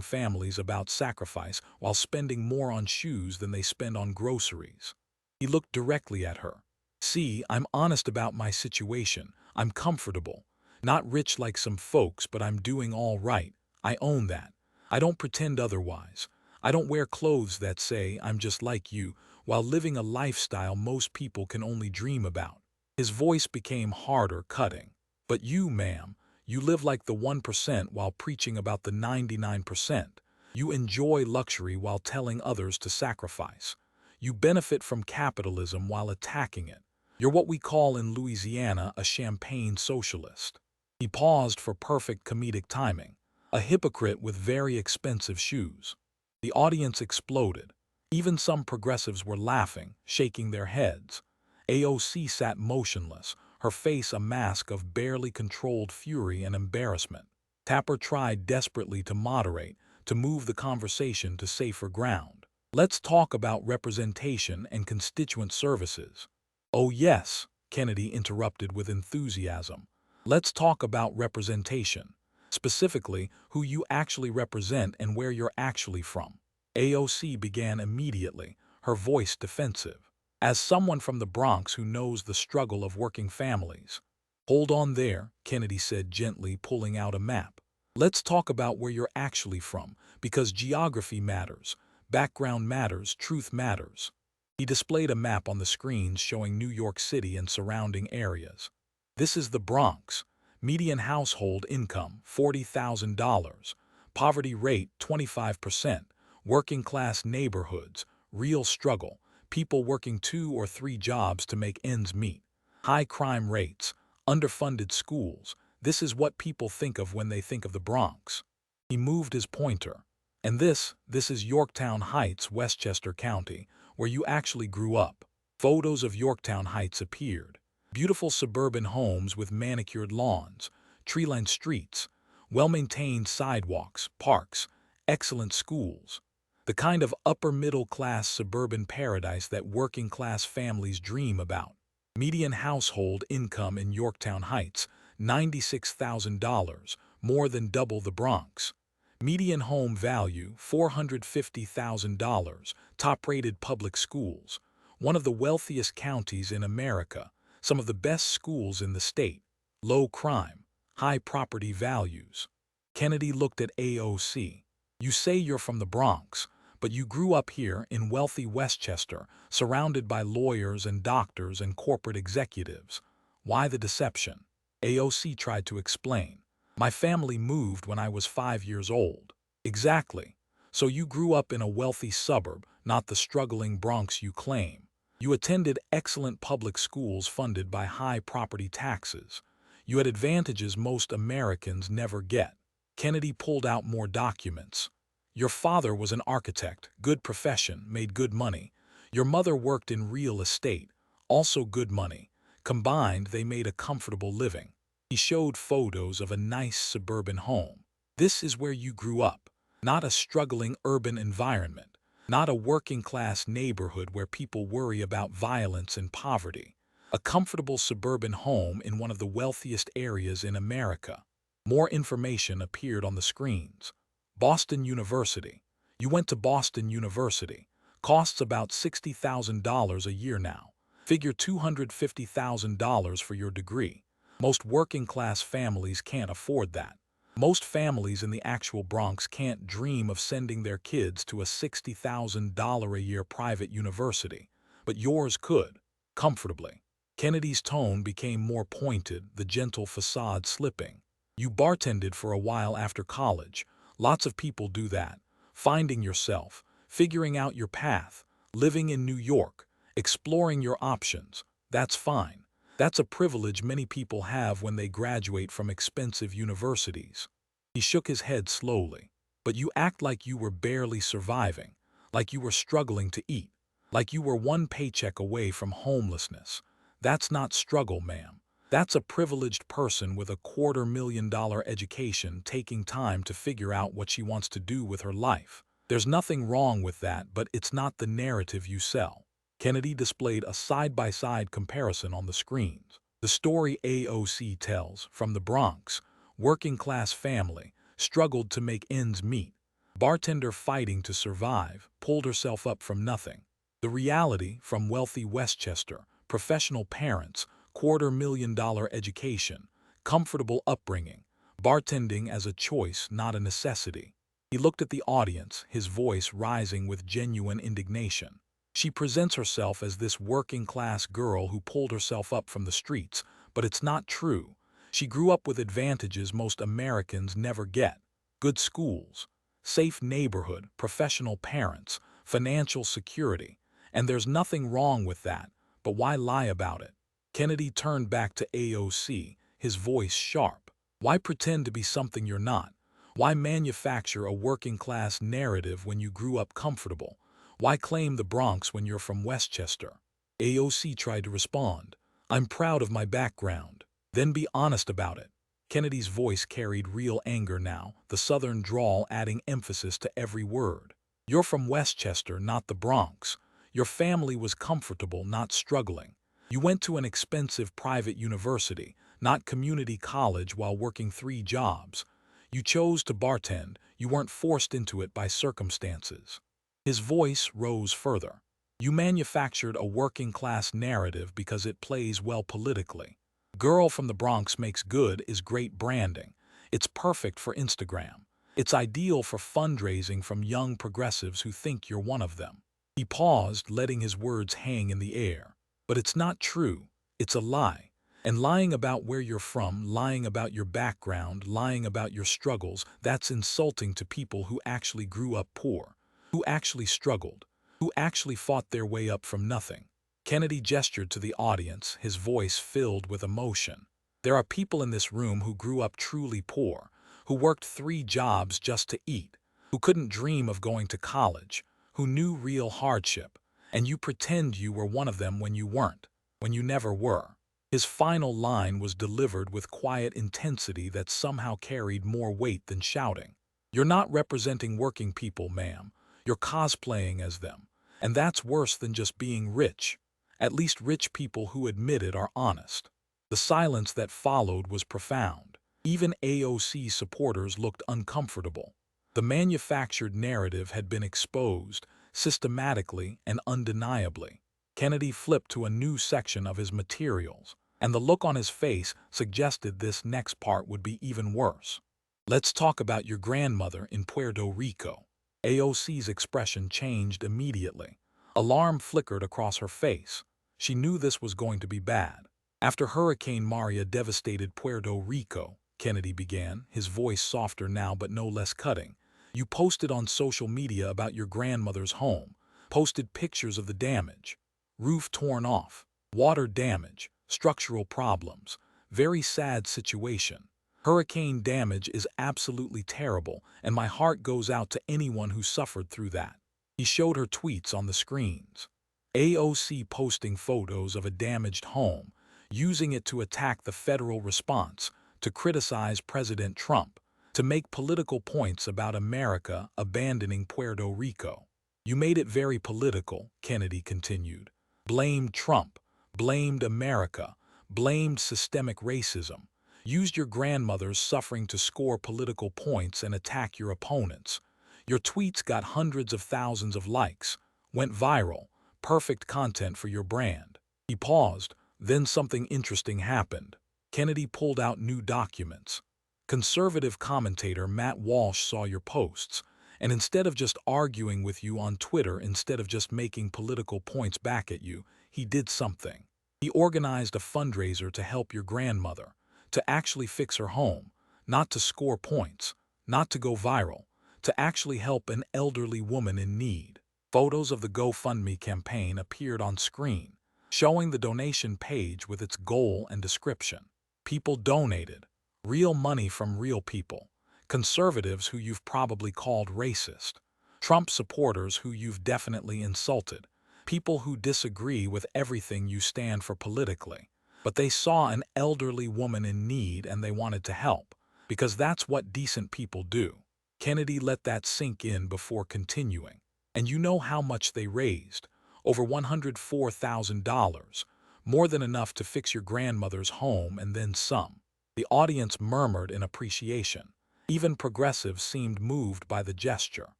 families about sacrifice while spending more on shoes than they spend on groceries. He looked directly at her. See, I'm honest about my situation. I'm comfortable. Not rich like some folks, but I'm doing all right. I own that. I don't pretend otherwise. I don't wear clothes that say I'm just like you, while living a lifestyle most people can only dream about. His voice became harder, cutting. But you, ma'am, you live like the 1% while preaching about the 99%. You enjoy luxury while telling others to sacrifice. You benefit from capitalism while attacking it. You're what we call in Louisiana a champagne socialist. He paused for perfect comedic timing. A hypocrite with very expensive shoes. The audience exploded. Even some progressives were laughing, shaking their heads. AOC sat motionless, her face a mask of barely controlled fury and embarrassment. Tapper tried desperately to moderate, to move the conversation to safer ground. Let's talk about representation and constituent services. Oh yes, Kennedy interrupted with enthusiasm. Let's talk about representation. Specifically, who you actually represent and where you're actually from. AOC began immediately, her voice defensive. As someone from the Bronx who knows the struggle of working families. Hold on there, Kennedy said gently, pulling out a map. Let's talk about where you're actually from, because geography matters, background matters, truth matters. He displayed a map on the screens showing New York City and surrounding areas. This is the Bronx. Median household income, $40,000. Poverty rate, 25%. Working class neighborhoods, real struggle. People working 2 or 3 jobs to make ends meet. High crime rates, underfunded schools. This is what people think of when they think of the Bronx. He moved his pointer. And this is Yorktown Heights, Westchester County, where you actually grew up. Photos of Yorktown Heights appeared. Beautiful suburban homes with manicured lawns, tree-lined streets, well-maintained sidewalks, parks, excellent schools. The kind of upper-middle-class suburban paradise that working-class families dream about. Median household income in Yorktown Heights, $96,000, more than double the Bronx. Median home value, $450,000, top-rated public schools. One of the wealthiest counties in America, some of the best schools in the state. Low crime, high property values. Kennedy looked at AOC. You say you're from the Bronx, but you grew up here in wealthy Westchester, surrounded by lawyers and doctors and corporate executives. Why the deception? AOC tried to explain. My family moved when I was 5 years old. Exactly. So you grew up in a wealthy suburb, not the struggling Bronx you claim. You attended excellent public schools funded by high property taxes. You had advantages most Americans never get. Kennedy pulled out more documents. Your father was an architect, good profession, made good money. Your mother worked in real estate, also good money. Combined, they made a comfortable living. He showed photos of a nice suburban home. This is where you grew up, not a struggling urban environment, not a working-class neighborhood where people worry about violence and poverty. A comfortable suburban home in one of the wealthiest areas in America. More information appeared on the screens. Boston University. You went to Boston University. Costs about $60,000 a year now. Figure $250,000 for your degree. Most working-class families can't afford that. Most families in the actual Bronx can't dream of sending their kids to a $60,000 a year private university. But yours could, comfortably. Kennedy's tone became more pointed, the gentle facade slipping. You bartended for a while after college. Lots of people do that. Finding yourself, figuring out your path, living in New York, exploring your options. That's fine. That's a privilege many people have when they graduate from expensive universities. He shook his head slowly. But you act like you were barely surviving, like you were struggling to eat, like you were one paycheck away from homelessness. That's not struggle, ma'am. That's a privileged person with a $250,000 education taking time to figure out what she wants to do with her life. There's nothing wrong with that, but it's not the narrative you sell. Kennedy displayed a side-by-side comparison on the screens. The story AOC tells, from the Bronx, working-class family, struggled to make ends meet. Bartender fighting to survive, pulled herself up from nothing. The reality, from wealthy Westchester, professional parents, $250,000 education, comfortable upbringing, bartending as a choice, not a necessity. He looked at the audience, his voice rising with genuine indignation. She presents herself as this working-class girl who pulled herself up from the streets, but it's not true. She grew up with advantages most Americans never get. Good schools, safe neighborhood, professional parents, financial security. And there's nothing wrong with that, but why lie about it? Kennedy turned back to AOC, his voice sharp. Why pretend to be something you're not? Why manufacture a working-class narrative when you grew up comfortable? Why claim the Bronx when you're from Westchester? AOC tried to respond. I'm proud of my background. Then be honest about it. Kennedy's voice carried real anger now, the southern drawl adding emphasis to every word. You're from Westchester, not the Bronx. Your family was comfortable, not struggling. You went to an expensive private university, not community college, while working 3 jobs. You chose to bartend. You weren't forced into it by circumstances. His voice rose further. You manufactured a working-class narrative because it plays well politically. Girl from the Bronx makes good is great branding. It's perfect for Instagram. It's ideal for fundraising from young progressives who think you're one of them. He paused, letting his words hang in the air. But it's not true. It's a lie. And lying about where you're from, lying about your background, lying about your struggles, that's insulting to people who actually grew up poor, who actually struggled, who actually fought their way up from nothing. Kennedy gestured to the audience, his voice filled with emotion. There are people in this room who grew up truly poor, who worked 3 jobs just to eat, who couldn't dream of going to college, who knew real hardship, and you pretend you were one of them when you weren't, when you never were. His final line was delivered with quiet intensity that somehow carried more weight than shouting. You're not representing working people, ma'am. You're cosplaying as them. And that's worse than just being rich. At least rich people who admit it are honest. The silence that followed was profound. Even AOC supporters looked uncomfortable. The manufactured narrative had been exposed, systematically and undeniably. Kennedy flipped to a new section of his materials, and the look on his face suggested this next part would be even worse. Let's talk about your grandmother in Puerto Rico. AOC's expression changed immediately. Alarm flickered across her face. She knew this was going to be bad. After Hurricane Maria devastated Puerto Rico, Kennedy began, his voice softer now but no less cutting, you posted on social media about your grandmother's home, posted pictures of the damage. Roof torn off, water damage, structural problems. Very sad situation. Hurricane damage is absolutely terrible, and my heart goes out to anyone who suffered through that. He showed her tweets on the screens. AOC posting photos of a damaged home, using it to attack the federal response, to criticize President Trump, to make political points about America abandoning Puerto Rico. You made it very political, Kennedy continued. Blamed Trump, blamed America, blamed systemic racism. Used your grandmother's suffering to score political points and attack your opponents. Your tweets got hundreds of thousands of likes, went viral, perfect content for your brand. He paused, then something interesting happened. Kennedy pulled out new documents. Conservative commentator Matt Walsh saw your posts, and instead of just arguing with you on Twitter, instead of just making political points back at you, he did something. He organized a fundraiser to help your grandmother, to actually fix her home, not to score points, not to go viral, to actually help an elderly woman in need. Photos of the GoFundMe campaign appeared on screen, showing the donation page with its goal and description. People donated, real money from real people, conservatives who you've probably called racist, Trump supporters who you've definitely insulted, people who disagree with everything you stand for politically. But they saw an elderly woman in need and they wanted to help, because that's what decent people do. Kennedy let that sink in before continuing. And you know how much they raised? Over $104,000, more than enough to fix your grandmother's home and then some. The audience murmured in appreciation. Even progressives seemed moved by the gesture.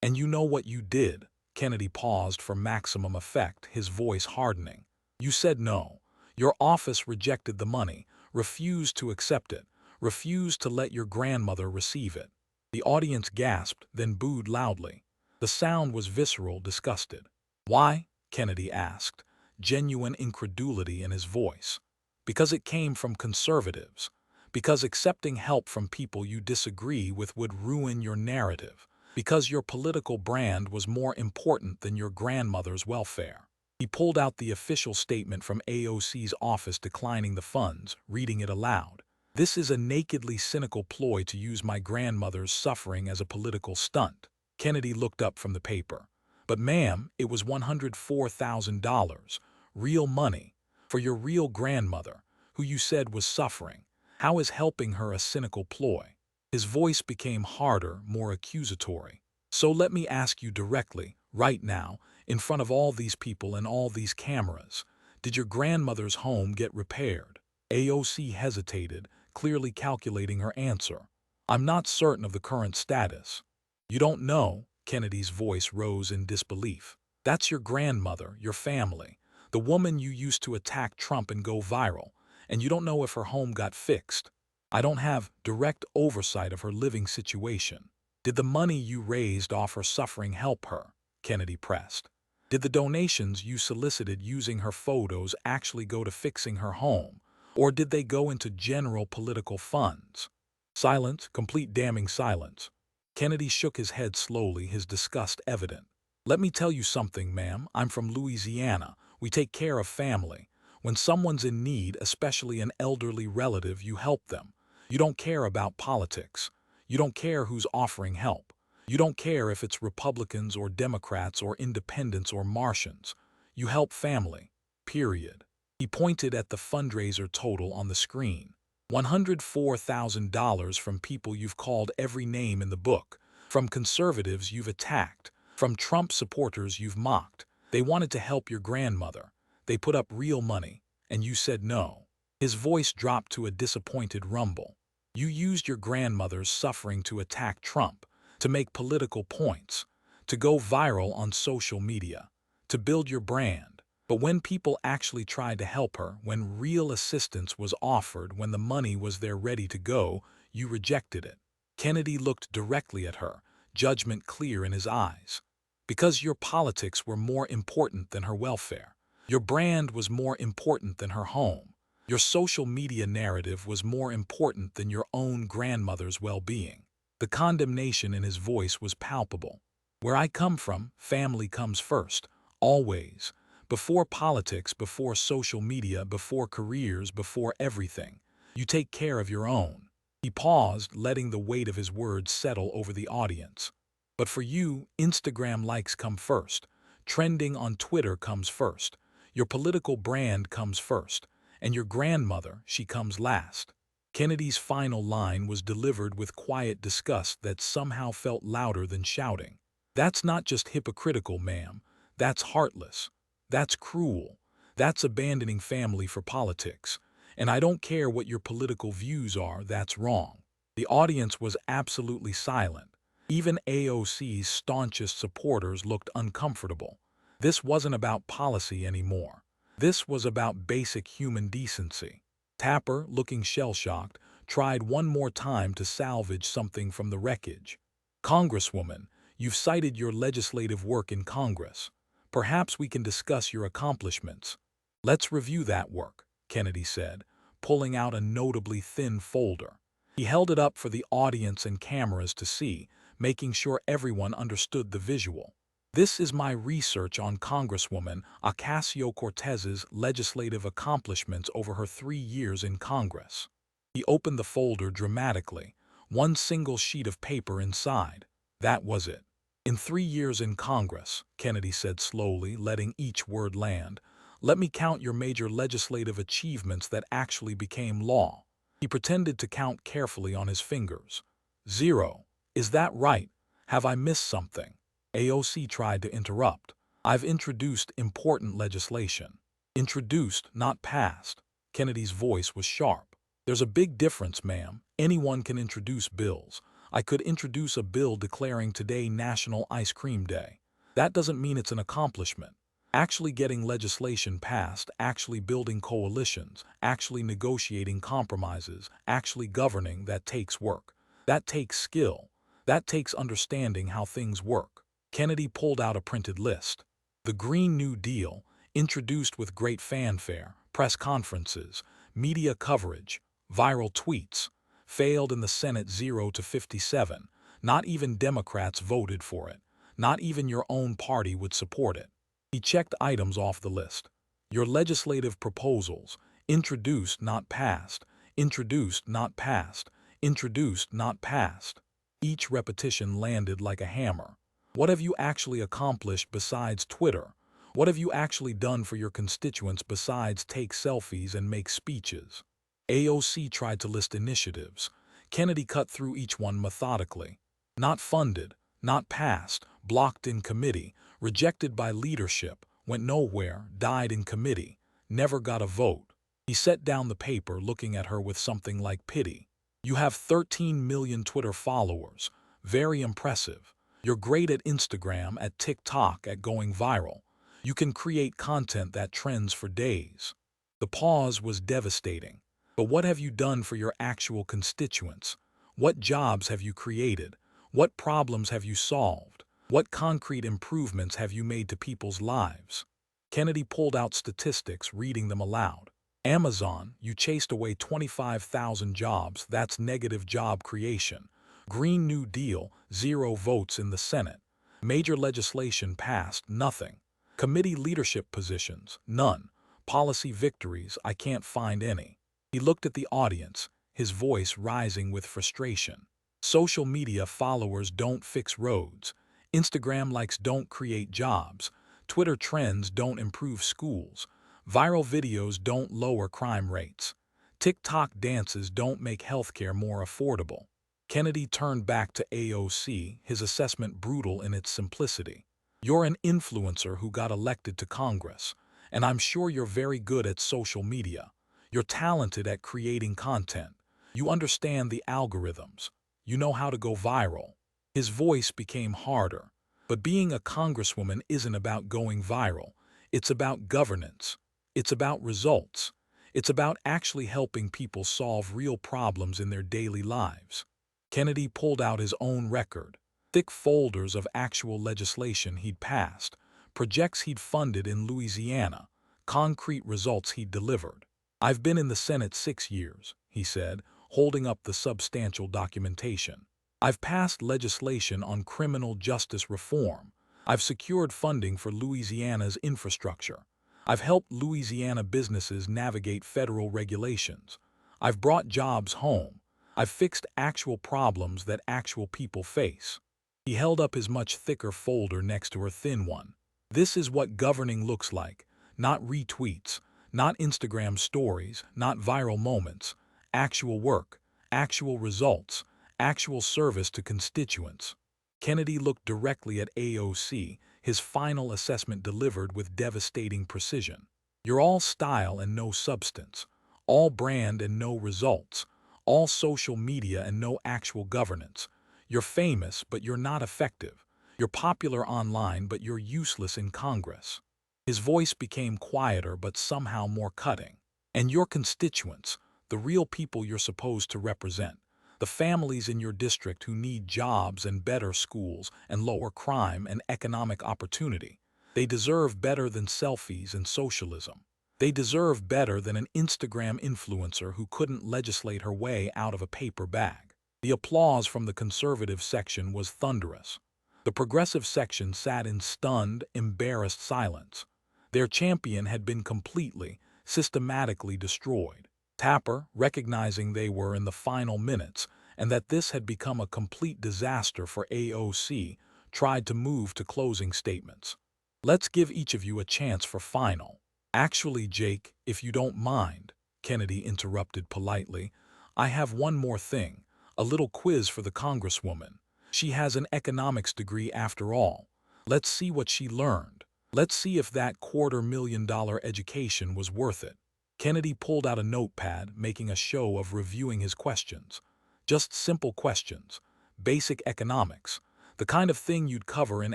And you know what you did? Kennedy paused for maximum effect, his voice hardening. You said no. Your office rejected the money, refused to accept it, refused to let your grandmother receive it. The audience gasped, then booed loudly. The sound was visceral, disgusted. Why? Kennedy asked, genuine incredulity in his voice. Because it came from conservatives. Because accepting help from people you disagree with would ruin your narrative. Because your political brand was more important than your grandmother's welfare. He pulled out the official statement from AOC's office declining the funds, reading it aloud. This is a nakedly cynical ploy to use my grandmother's suffering as a political stunt. Kennedy looked up from the paper. But ma'am, it was $104,000, real money, for your real grandmother, who you said was suffering. How is helping her a cynical ploy? His voice became harder, more accusatory. So let me ask you directly, right now, in front of all these people and all these cameras, did your grandmother's home get repaired? AOC hesitated, clearly calculating her answer. I'm not certain of the current status. You don't know? Kennedy's voice rose in disbelief. That's your grandmother, your family, the woman you used to attack Trump and go viral, and you don't know if her home got fixed. I don't have direct oversight of her living situation. Did the money you raised off her suffering help her? Kennedy pressed. Did the donations you solicited using her photos actually go to fixing her home, or did they go into general political funds? Silence, complete damning silence. Kennedy shook his head slowly, his disgust evident. Let me tell you something, ma'am. I'm from Louisiana. We take care of family. When someone's in need, especially an elderly relative, you help them. You don't care about politics. You don't care who's offering help. You don't care if it's Republicans or Democrats or independents or Martians. You help family. Period. He pointed at the fundraiser total on the screen. $104,000 from people you've called every name in the book, from conservatives you've attacked, from Trump supporters you've mocked. They wanted to help your grandmother. They put up real money, and you said no. His voice dropped to a disappointed rumble. You used your grandmother's suffering to attack Trump, to make political points, to go viral on social media, to build your brand. But when people actually tried to help her, when real assistance was offered, when the money was there ready to go, you rejected it. Kennedy looked directly at her, judgment clear in his eyes. Because your politics were more important than her welfare. Your brand was more important than her home. Your social media narrative was more important than your own grandmother's well-being. The condemnation in his voice was palpable. Where I come from, family comes first, always. Before politics, before social media, before careers, before everything. You take care of your own. He paused, letting the weight of his words settle over the audience. But for you, Instagram likes come first. Trending on Twitter comes first. Your political brand comes first. And your grandmother, she comes last. Kennedy's final line was delivered with quiet disgust that somehow felt louder than shouting. That's not just hypocritical, ma'am. That's heartless. That's cruel. That's abandoning family for politics. And I don't care what your political views are, that's wrong. The audience was absolutely silent. Even AOC's staunchest supporters looked uncomfortable. This wasn't about policy anymore. This was about basic human decency. Tapper, looking shell-shocked, tried one more time to salvage something from the wreckage. Congresswoman, you've cited your legislative work in Congress. Perhaps we can discuss your accomplishments. Let's review that work, Kennedy said, pulling out a notably thin folder. He held it up for the audience and cameras to see, making sure everyone understood the visual. This is my research on Congresswoman Ocasio-Cortez's legislative accomplishments over her 3 years in Congress. He opened the folder dramatically, one single sheet of paper inside. That was it. In 3 years in Congress, Kennedy said slowly, letting each word land, let me count your major legislative achievements that actually became law. He pretended to count carefully on his fingers. 0. Is that right? Have I missed something? AOC tried to interrupt. I've introduced important legislation. Introduced, not passed. Kennedy's voice was sharp. There's a big difference, ma'am. Anyone can introduce bills. I could introduce a bill declaring today National Ice Cream Day. That doesn't mean it's an accomplishment. Actually getting legislation passed, actually building coalitions, actually negotiating compromises, actually governing, that takes work. That takes skill. That takes understanding how things work. Kennedy pulled out a printed list. The Green New Deal, introduced with great fanfare, press conferences, media coverage, viral tweets, failed in the Senate 0-57. Not even Democrats voted for it. Not even your own party would support it. He checked items off the list. Your legislative proposals, introduced, not passed, introduced, not passed, introduced, not passed. Each repetition landed like a hammer. What have you actually accomplished besides Twitter? What have you actually done for your constituents besides take selfies and make speeches? AOC tried to list initiatives. Kennedy cut through each one methodically. Not funded, not passed, blocked in committee, rejected by leadership, went nowhere, died in committee, never got a vote. He set down the paper, looking at her with something like pity. You have 13 million Twitter followers. Very impressive. You're great at Instagram, at TikTok, at going viral. You can create content that trends for days. The pause was devastating. But what have you done for your actual constituents? What jobs have you created? What problems have you solved? What concrete improvements have you made to people's lives? Kennedy pulled out statistics, reading them aloud. Amazon, you chased away 25,000 jobs. That's negative job creation. Green New Deal, 0 votes in the Senate. Major legislation passed, nothing. Committee leadership positions, none. Policy victories, I can't find any. He looked at the audience, his voice rising with frustration. Social media followers don't fix roads. Instagram likes don't create jobs. Twitter trends don't improve schools. Viral videos don't lower crime rates. TikTok dances don't make healthcare more affordable. Kennedy turned back to AOC, his assessment brutal in its simplicity. You're an influencer who got elected to Congress, and I'm sure you're very good at social media. You're talented at creating content. You understand the algorithms. You know how to go viral. His voice became harder. But being a congresswoman isn't about going viral. It's about governance. It's about results. It's about actually helping people solve real problems in their daily lives. Kennedy pulled out his own record, thick folders of actual legislation he'd passed, projects he'd funded in Louisiana, concrete results he'd delivered. I've been in the Senate 6 years, he said, holding up the substantial documentation. I've passed legislation on criminal justice reform. I've secured funding for Louisiana's infrastructure. I've helped Louisiana businesses navigate federal regulations. I've brought jobs home. I've fixed actual problems that actual people face. He held up his much thicker folder next to her thin one. This is what governing looks like. Not retweets, not Instagram stories, not viral moments. Actual work, actual results, actual service to constituents. Kennedy looked directly at AOC, his final assessment delivered with devastating precision. You're all style and no substance, all brand and no results, all social media and no actual governance. You're famous, but you're not effective. You're popular online, but you're useless in Congress. His voice became quieter but somehow more cutting. And your constituents, the real people you're supposed to represent, the families in your district who need jobs and better schools and lower crime and economic opportunity, they deserve better than selfies and socialism. They deserve better than an Instagram influencer who couldn't legislate her way out of a paper bag. The applause from the conservative section was thunderous. The progressive section sat in stunned, embarrassed silence. Their champion had been completely, systematically destroyed. Tapper, recognizing they were in the final minutes and that this had become a complete disaster for AOC, tried to move to closing statements. Let's give each of you a chance for final. Actually, Jake, if you don't mind, Kennedy interrupted politely, I have one more thing, a little quiz for the Congresswoman. She has an economics degree after all. Let's see what she learned. Let's see if that $250,000 education was worth it. Kennedy pulled out a notepad, making a show of reviewing his questions. Just simple questions. Basic economics. The kind of thing you'd cover in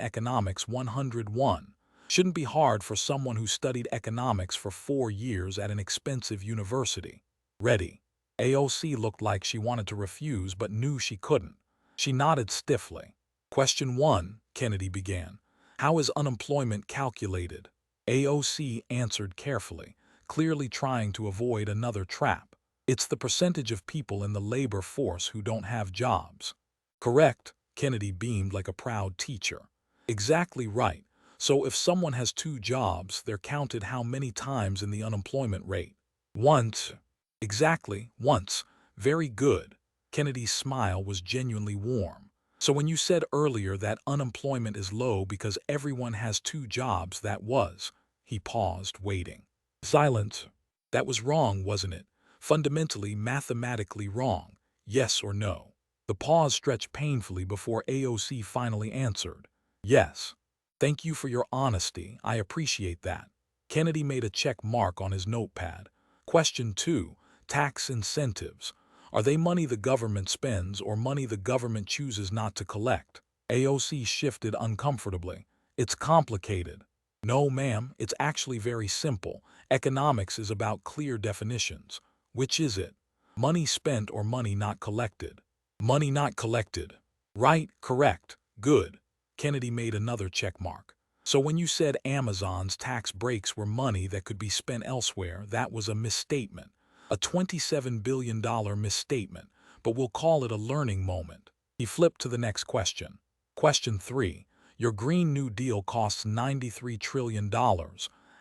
Economics 101. Shouldn't be hard for someone who studied economics for 4 years at an expensive university. Ready. AOC looked like she wanted to refuse but knew she couldn't. She nodded stiffly. Question 1, Kennedy began. How is unemployment calculated? AOC answered carefully, clearly trying to avoid another trap. It's the percentage of people in the labor force who don't have jobs. Correct, Kennedy beamed like a proud teacher. Exactly right. So if someone has 2 jobs, they're counted how many times in the unemployment rate? Once. Exactly, once. Very good. Kennedy's smile was genuinely warm. So when you said earlier that unemployment is low because everyone has 2 jobs, that was. He paused, waiting. Silence. That was wrong, wasn't it? Fundamentally, mathematically wrong. Yes or no? The pause stretched painfully before AOC finally answered. Yes. Thank you for your honesty. I appreciate that. Kennedy made a check mark on his notepad. Question 2. Tax incentives. Are they money the government spends or money the government chooses not to collect? AOC shifted uncomfortably. It's complicated. No, ma'am, it's actually very simple. Economics is about clear definitions. Which is it? Money spent or money not collected? Money not collected. Right, correct, good. Kennedy made another check mark. So when you said Amazon's tax breaks were money that could be spent elsewhere, that was a misstatement. A $27 billion misstatement, but we'll call it a learning moment. He flipped to the next question. Question 3. Your Green New Deal costs $93 trillion.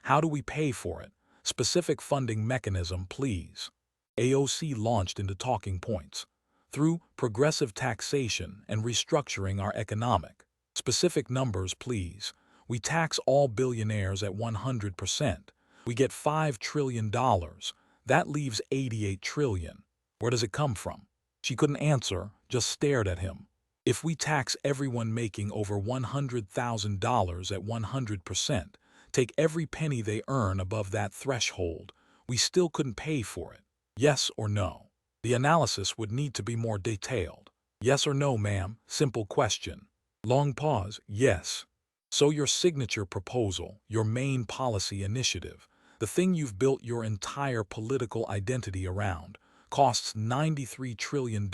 How do we pay for it? Specific funding mechanism, please. AOC launched into talking points. Through progressive taxation and restructuring our economic. Specific numbers, please. We tax all billionaires at 100%. We get $5 trillion. That leaves $88 trillion. Where does it come from? She couldn't answer, just stared at him. If we tax everyone making over $100,000 at 100%, take every penny they earn above that threshold, we still couldn't pay for it. Yes or no? The analysis would need to be more detailed. Yes or no, ma'am? Simple question. Long pause. Yes. So your signature proposal, your main policy initiative, the thing you've built your entire political identity around, costs $93 trillion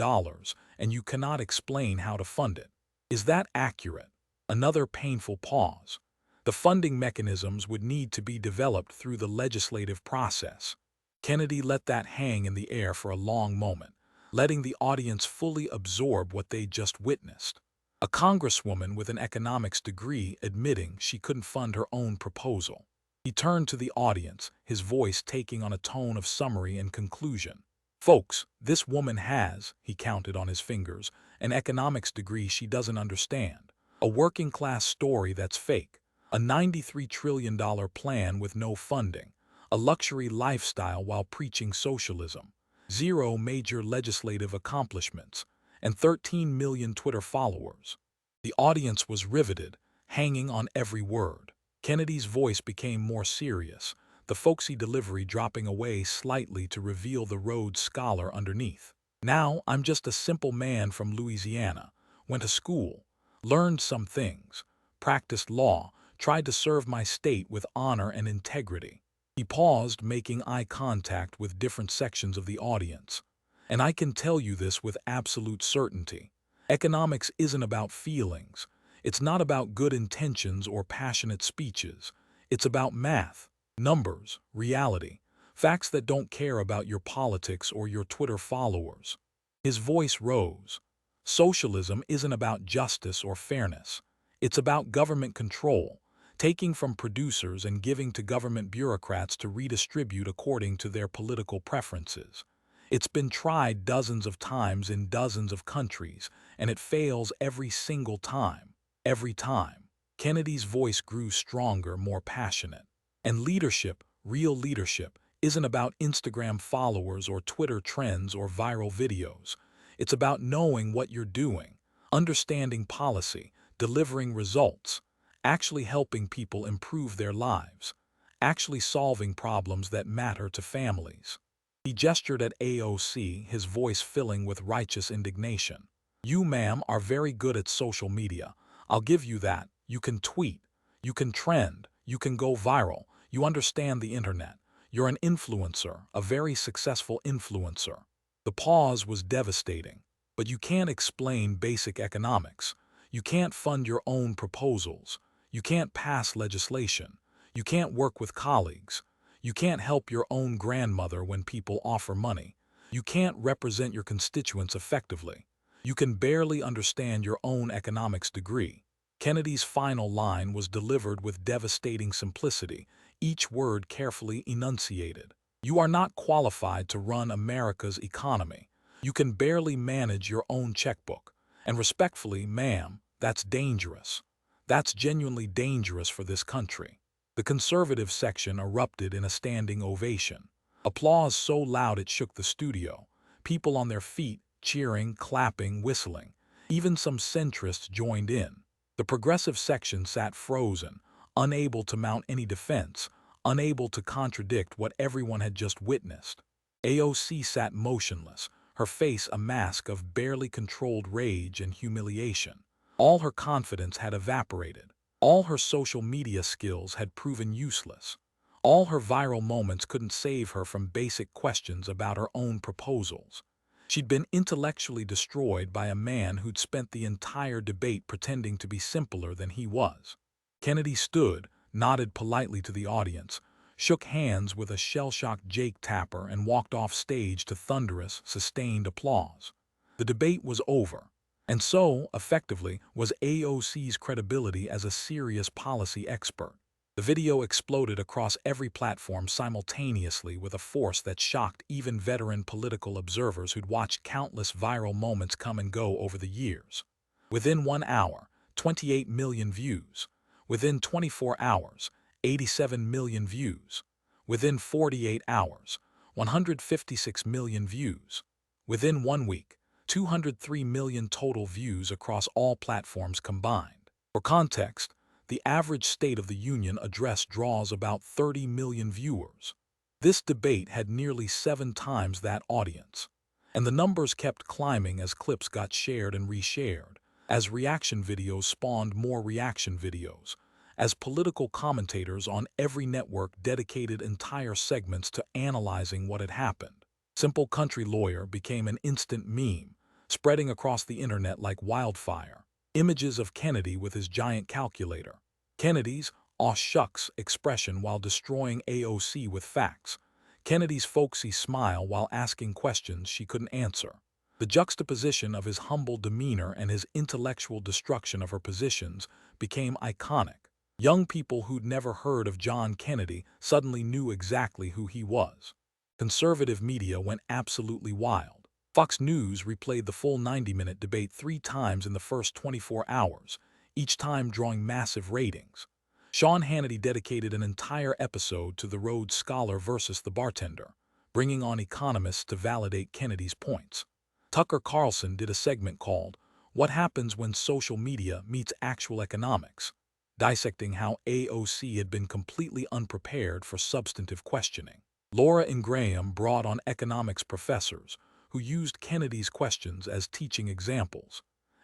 and you cannot explain how to fund it. Is that accurate? Another painful pause. The funding mechanisms would need to be developed through the legislative process. Kennedy let that hang in the air for a long moment, letting the audience fully absorb what they just witnessed. A congresswoman with an economics degree admitting she couldn't fund her own proposal. He turned to the audience, his voice taking on a tone of summary and conclusion. Folks, this woman has, he counted on his fingers, an economics degree she doesn't understand. A working-class story that's fake. A $93 trillion plan with no funding. A luxury lifestyle while preaching socialism. 0 major legislative accomplishments. And 13 million Twitter followers. The audience was riveted, hanging on every word. Kennedy's voice became more serious, the folksy delivery dropping away slightly to reveal the Rhodes Scholar underneath. Now I'm just a simple man from Louisiana, went to school, learned some things, practiced law, tried to serve my state with honor and integrity. He paused, making eye contact with different sections of the audience. And I can tell you this with absolute certainty. Economics isn't about feelings. It's not about good intentions or passionate speeches. It's about math, numbers, reality, facts that don't care about your politics or your Twitter followers. His voice rose. Socialism isn't about justice or fairness. It's about government control, taking from producers and giving to government bureaucrats to redistribute according to their political preferences. It's been tried dozens of times in dozens of countries, and it fails every single time. Every time. Kennedy's voice grew stronger, more passionate. And leadership, real leadership, isn't about Instagram followers or Twitter trends or viral videos. It's about knowing what you're doing, understanding policy, delivering results, actually helping people improve their lives, actually solving problems that matter to families. He gestured at AOC, his voice filling with righteous indignation. You, ma'am, are very good at social media. I'll give you that. You can tweet. You can trend. You can go viral. You understand the internet. You're an influencer, a very successful influencer. The pause was devastating. But you can't explain basic economics. You can't fund your own proposals. You can't pass legislation. You can't work with colleagues. You can't help your own grandmother when people offer money. You can't represent your constituents effectively. You can barely understand your own economics degree. Kennedy's final line was delivered with devastating simplicity, each word carefully enunciated. You are not qualified to run America's economy. You can barely manage your own checkbook. And respectfully, ma'am, that's dangerous. That's genuinely dangerous for this country. The conservative section erupted in a standing ovation. Applause so loud it shook the studio. People on their feet, cheering, clapping, whistling. Even some centrists joined in. The progressive section sat frozen, unable to mount any defense, unable to contradict what everyone had just witnessed. AOC sat motionless, her face a mask of barely controlled rage and humiliation. All her confidence had evaporated. All her social media skills had proven useless. All her viral moments couldn't save her from basic questions about her own proposals. She'd been intellectually destroyed by a man who'd spent the entire debate pretending to be simpler than he was. Kennedy stood, nodded politely to the audience, shook hands with a shell-shocked Jake Tapper, and walked off stage to thunderous, sustained applause. The debate was over. And so, effectively, was AOC's credibility as a serious policy expert. The video exploded across every platform simultaneously with a force that shocked even veteran political observers who'd watched countless viral moments come and go over the years. Within 1 hour, 28 million views. Within 24 hours, 87 million views. Within 48 hours, 156 million views. Within 1 week, 203 million total views across all platforms combined. For context, the average State of the Union address draws about 30 million viewers. This debate had nearly 7 times that audience. And the numbers kept climbing as clips got shared and reshared, as reaction videos spawned more reaction videos, as political commentators on every network dedicated entire segments to analyzing what had happened. Simple Country Lawyer became an instant meme, spreading across the internet like wildfire. Images of Kennedy with his giant calculator. Kennedy's "aw shucks" expression while destroying AOC with facts. Kennedy's folksy smile while asking questions she couldn't answer. The juxtaposition of his humble demeanor and his intellectual destruction of her positions became iconic. Young people who'd never heard of John Kennedy suddenly knew exactly who he was. Conservative media went absolutely wild. Fox News replayed the full 90-minute debate 3 times in the first 24 hours, each time drawing massive ratings. Sean Hannity dedicated an entire episode to the Rhodes Scholar versus the bartender, bringing on economists to validate Kennedy's points. Tucker Carlson did a segment called "What Happens When Social Media Meets Actual Economics," dissecting how AOC had been completely unprepared for substantive questioning. Laura Ingraham brought on economics professors, who used Kennedy's questions as teaching examples.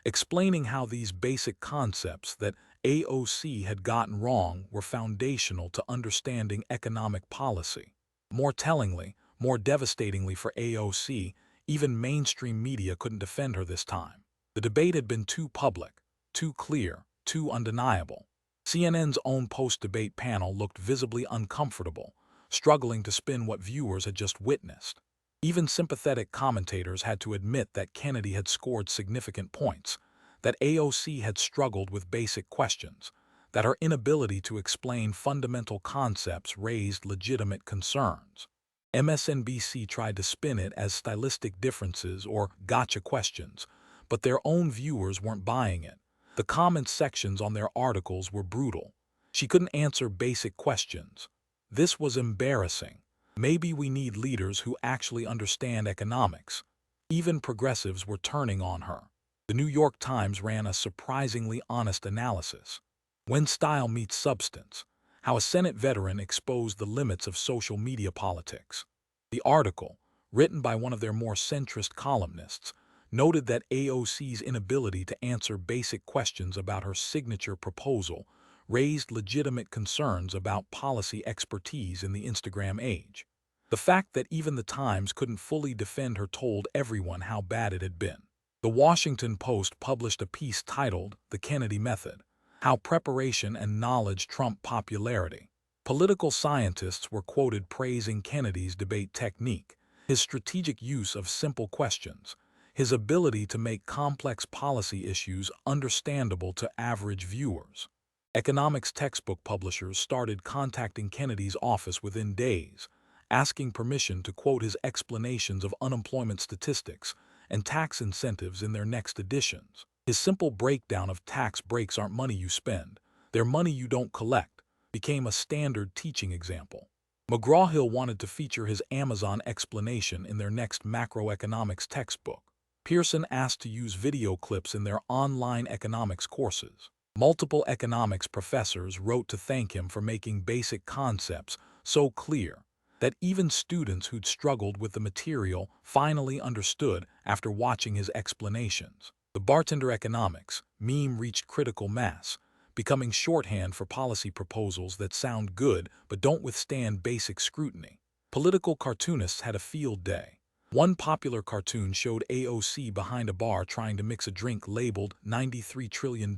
explaining how these basic concepts that AOC had gotten wrong were foundational to understanding economic policy. More tellingly, more devastatingly for AOC, even mainstream media couldn't defend her this time. The debate had been too public, too clear, too undeniable. CNN's own post-debate panel looked visibly uncomfortable, struggling to spin what viewers had just witnessed. Even sympathetic commentators had to admit that Kennedy had scored significant points, that AOC had struggled with basic questions, that her inability to explain fundamental concepts raised legitimate concerns. MSNBC tried to spin it as stylistic differences or gotcha questions, but their own viewers weren't buying it. The comment sections on their articles were brutal. She couldn't answer basic questions. This was embarrassing. Maybe we need leaders who actually understand economics. Even progressives were turning on her. The New York Times ran a surprisingly honest analysis. When style meets substance, how a Senate veteran exposed the limits of social media politics. The article, written by one of their more centrist columnists, noted that AOC's inability to answer basic questions about her signature proposal raised legitimate concerns about policy expertise in the Instagram age. The fact that even the Times couldn't fully defend her told everyone how bad it had been. The Washington Post published a piece titled "The Kennedy Method: How Preparation and Knowledge Trump Popularity." Political scientists were quoted praising Kennedy's debate technique, his strategic use of simple questions, his ability to make complex policy issues understandable to average viewers. Economics textbook publishers started contacting Kennedy's office within days, asking permission to quote his explanations of unemployment statistics and tax incentives in their next editions. His simple breakdown of tax breaks aren't money you spend, they're money you don't collect, became a standard teaching example. McGraw-Hill wanted to feature his Amazon explanation in their next macroeconomics textbook. Pearson asked to use video clips in their online economics courses. Multiple economics professors wrote to thank him for making basic concepts so clear that even students who'd struggled with the material finally understood after watching his explanations. The bartender economics meme reached critical mass, becoming shorthand for policy proposals that sound good but don't withstand basic scrutiny. Political cartoonists had a field day. One popular cartoon showed AOC behind a bar trying to mix a drink labeled $93 trillion,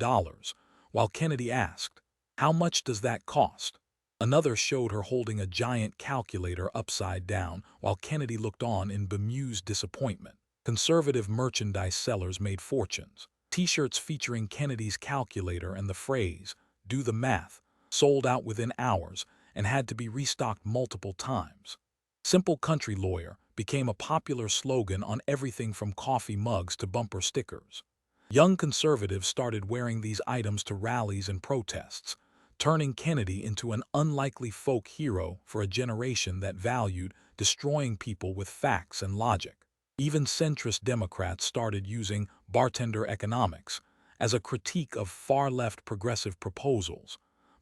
while Kennedy asked, "How much does that cost?" Another showed her holding a giant calculator upside down while Kennedy looked on in bemused disappointment. Conservative merchandise sellers made fortunes. T-shirts featuring Kennedy's calculator and the phrase, "Do the math," sold out within hours and had to be restocked multiple times. "Simple country lawyer" became a popular slogan on everything from coffee mugs to bumper stickers. Young conservatives started wearing these items to rallies and protests, turning Kennedy into an unlikely folk hero for a generation that valued destroying people with facts and logic. Even centrist Democrats started using bartender economics as a critique of far-left progressive proposals,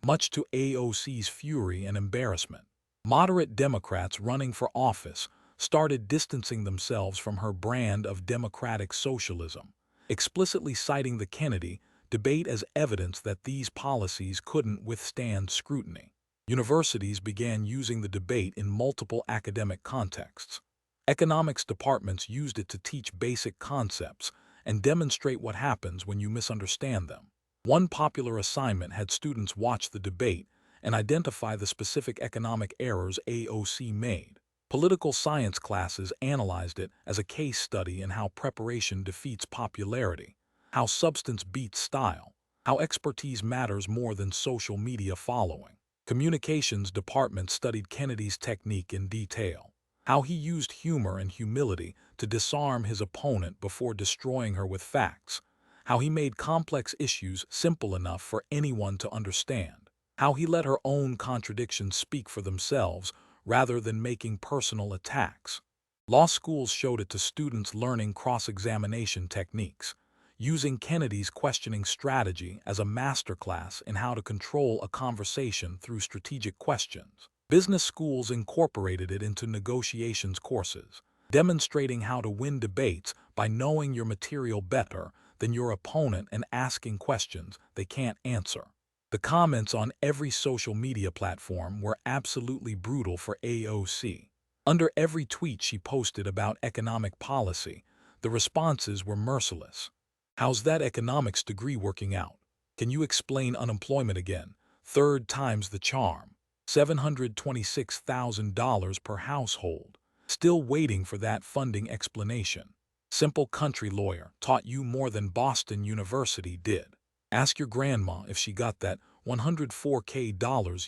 much to AOC's fury and embarrassment. Moderate Democrats running for office started distancing themselves from her brand of democratic socialism, explicitly citing the Kennedy debate as evidence that these policies couldn't withstand scrutiny. Universities began using the debate in multiple academic contexts. Economics departments used it to teach basic concepts and demonstrate what happens when you misunderstand them. One popular assignment had students watch the debate and identify the specific economic errors AOC made. Political science classes analyzed it as a case study in how preparation defeats popularity, how substance beats style, how expertise matters more than social media following. Communications department studied Kennedy's technique in detail, how he used humor and humility to disarm his opponent before destroying her with facts, how he made complex issues simple enough for anyone to understand, how he let her own contradictions speak for themselves rather than making personal attacks. Law schools showed it to students learning cross-examination techniques, using Kennedy's questioning strategy as a masterclass in how to control a conversation through strategic questions. Business schools incorporated it into negotiations courses, demonstrating how to win debates by knowing your material better than your opponent and asking questions they can't answer. The comments on every social media platform were absolutely brutal for AOC. Under every tweet she posted about economic policy, the responses were merciless. "How's that economics degree working out? Can you explain unemployment again? Third time's the charm. $726,000 per household. Still waiting for that funding explanation. Simple country lawyer taught you more than Boston University did. Ask your grandma if she got that $104K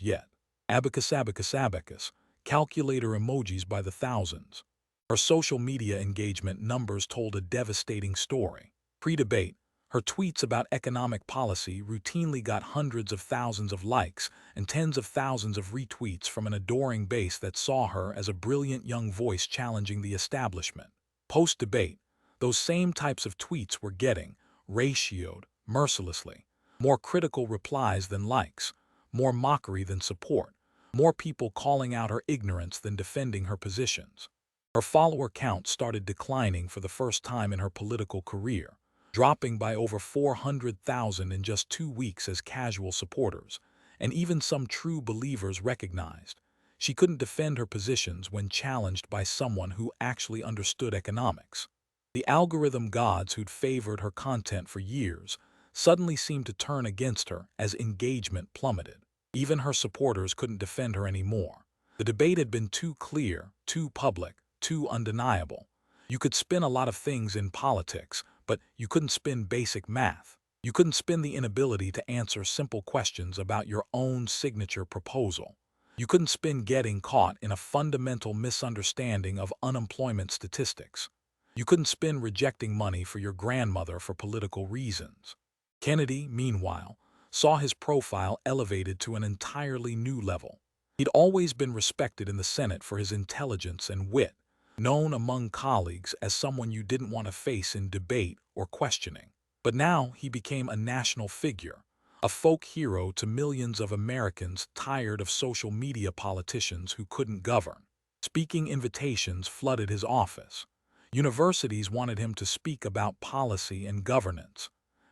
yet. Abacus, abacus, abacus. Calculator emojis by the thousands." Her social media engagement numbers told a devastating story. Pre-debate, her tweets about economic policy routinely got hundreds of thousands of likes and tens of thousands of retweets from an adoring base that saw her as a brilliant young voice challenging the establishment. Post-debate, those same types of tweets were getting ratioed mercilessly. More critical replies than likes, more mockery than support, more people calling out her ignorance than defending her positions. Her follower count started declining for the first time in her political career, dropping by over 400,000 in just 2 weeks as casual supporters, and even some true believers recognized she couldn't defend her positions when challenged by someone who actually understood economics. The algorithm gods who'd favored her content for years suddenly seemed to turn against her as engagement plummeted. Even her supporters couldn't defend her anymore. The debate had been too clear, too public, too undeniable. You could spin a lot of things in politics, but you couldn't spin basic math. You couldn't spin the inability to answer simple questions about your own signature proposal. You couldn't spin getting caught in a fundamental misunderstanding of unemployment statistics. You couldn't spin rejecting money for your grandmother for political reasons. Kennedy, meanwhile, saw his profile elevated to an entirely new level. He'd always been respected in the Senate for his intelligence and wit, known among colleagues as someone you didn't want to face in debate or questioning. But now he became a national figure, a folk hero to millions of Americans tired of social media politicians who couldn't govern. Speaking invitations flooded his office. Universities wanted him to speak about policy and governance.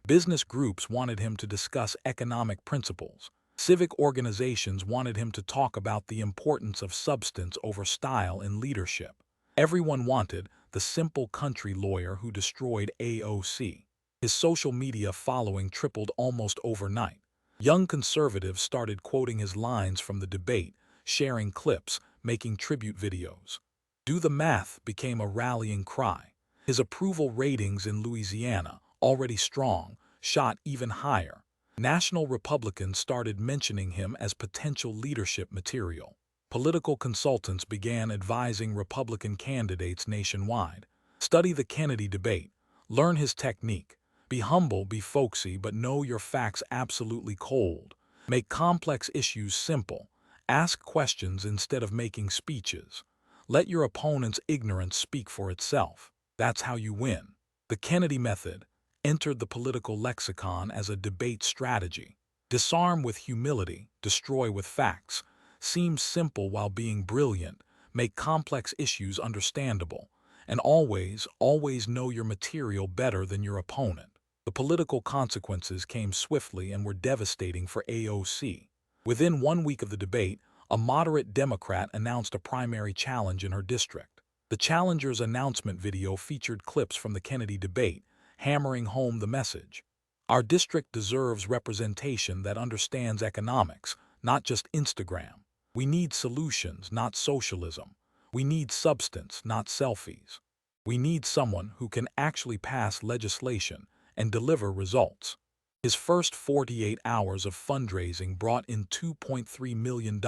Business groups wanted him to discuss economic principles. Civic organizations wanted him to talk about the importance of substance over style in leadership. Everyone wanted the simple country lawyer who destroyed AOC. His social media following tripled almost overnight. Young conservatives started quoting his lines from the debate, sharing clips, making tribute videos. "Do the math" became a rallying cry. His approval ratings in Louisiana, already strong, shot even higher. National Republicans started mentioning him as potential leadership material. Political consultants began advising Republican candidates nationwide. Study the Kennedy debate. Learn his technique. Be humble, be folksy, but know your facts absolutely cold. Make complex issues simple. Ask questions instead of making speeches. Let your opponent's ignorance speak for itself. That's how you win. The Kennedy method entered the political lexicon as a debate strategy. Disarm with humility, destroy with facts. Seem simple while being brilliant. Make complex issues understandable. And always, always know your material better than your opponent. The political consequences came swiftly and were devastating for AOC. Within 1 week of the debate, a moderate Democrat announced a primary challenge in her district. The challenger's announcement video featured clips from the Kennedy debate, hammering home the message. Our district deserves representation that understands economics, not just Instagram. We need solutions, not socialism. We need substance, not selfies. We need someone who can actually pass legislation and deliver results. His first 48 hours of fundraising brought in $2.3 million,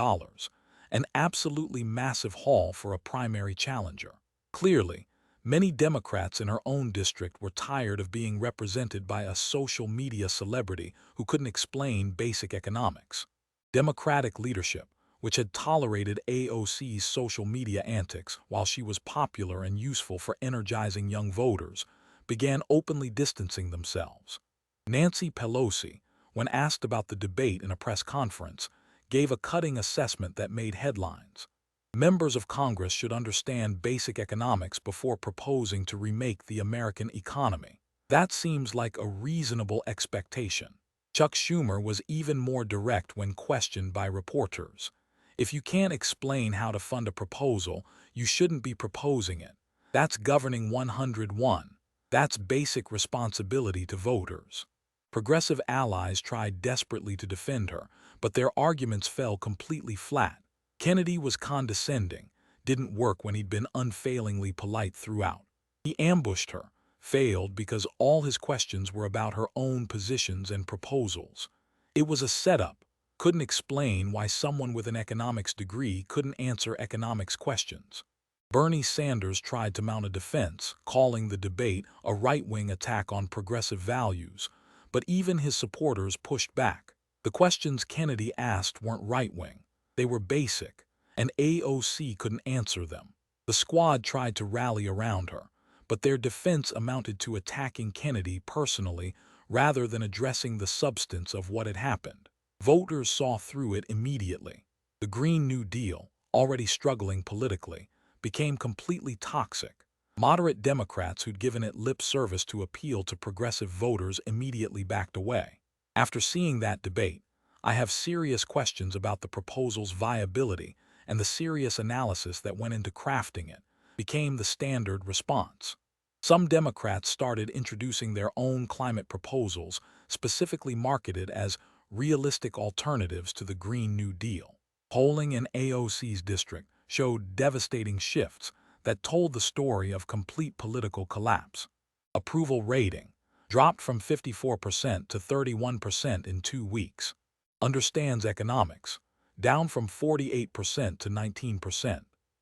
an absolutely massive haul for a primary challenger. Clearly, many Democrats in her own district were tired of being represented by a social media celebrity who couldn't explain basic economics. Democratic leadership, which had tolerated AOC's social media antics while she was popular and useful for energizing young voters, began openly distancing themselves. Nancy Pelosi, when asked about the debate in a press conference, gave a cutting assessment that made headlines. Members of Congress should understand basic economics before proposing to remake the American economy. That seems like a reasonable expectation. Chuck Schumer was even more direct when questioned by reporters. If you can't explain how to fund a proposal, you shouldn't be proposing it. That's governing 101. That's basic responsibility to voters. Progressive allies tried desperately to defend her, but their arguments fell completely flat. Kennedy was condescending, didn't work when he'd been unfailingly polite throughout. He ambushed her, failed because all his questions were about her own positions and proposals. It was a setup. Couldn't explain why someone with an economics degree couldn't answer economics questions. Bernie Sanders tried to mount a defense, calling the debate a right-wing attack on progressive values, but even his supporters pushed back. The questions Kennedy asked weren't right-wing. They were basic, and AOC couldn't answer them. The squad tried to rally around her, but their defense amounted to attacking Kennedy personally rather than addressing the substance of what had happened. Voters saw through it immediately. The Green New Deal, already struggling politically, became completely toxic. Moderate Democrats who'd given it lip service to appeal to progressive voters immediately backed away. After seeing that debate, I have serious questions about the proposal's viability, and the serious analysis that went into crafting it became the standard response. Some Democrats started introducing their own climate proposals, specifically marketed as realistic alternatives to the Green New Deal. Polling in AOC's district showed devastating shifts that told the story of complete political collapse. Approval rating dropped from 54% to 31% in 2 weeks. Understands economics, down from 48% to 19%.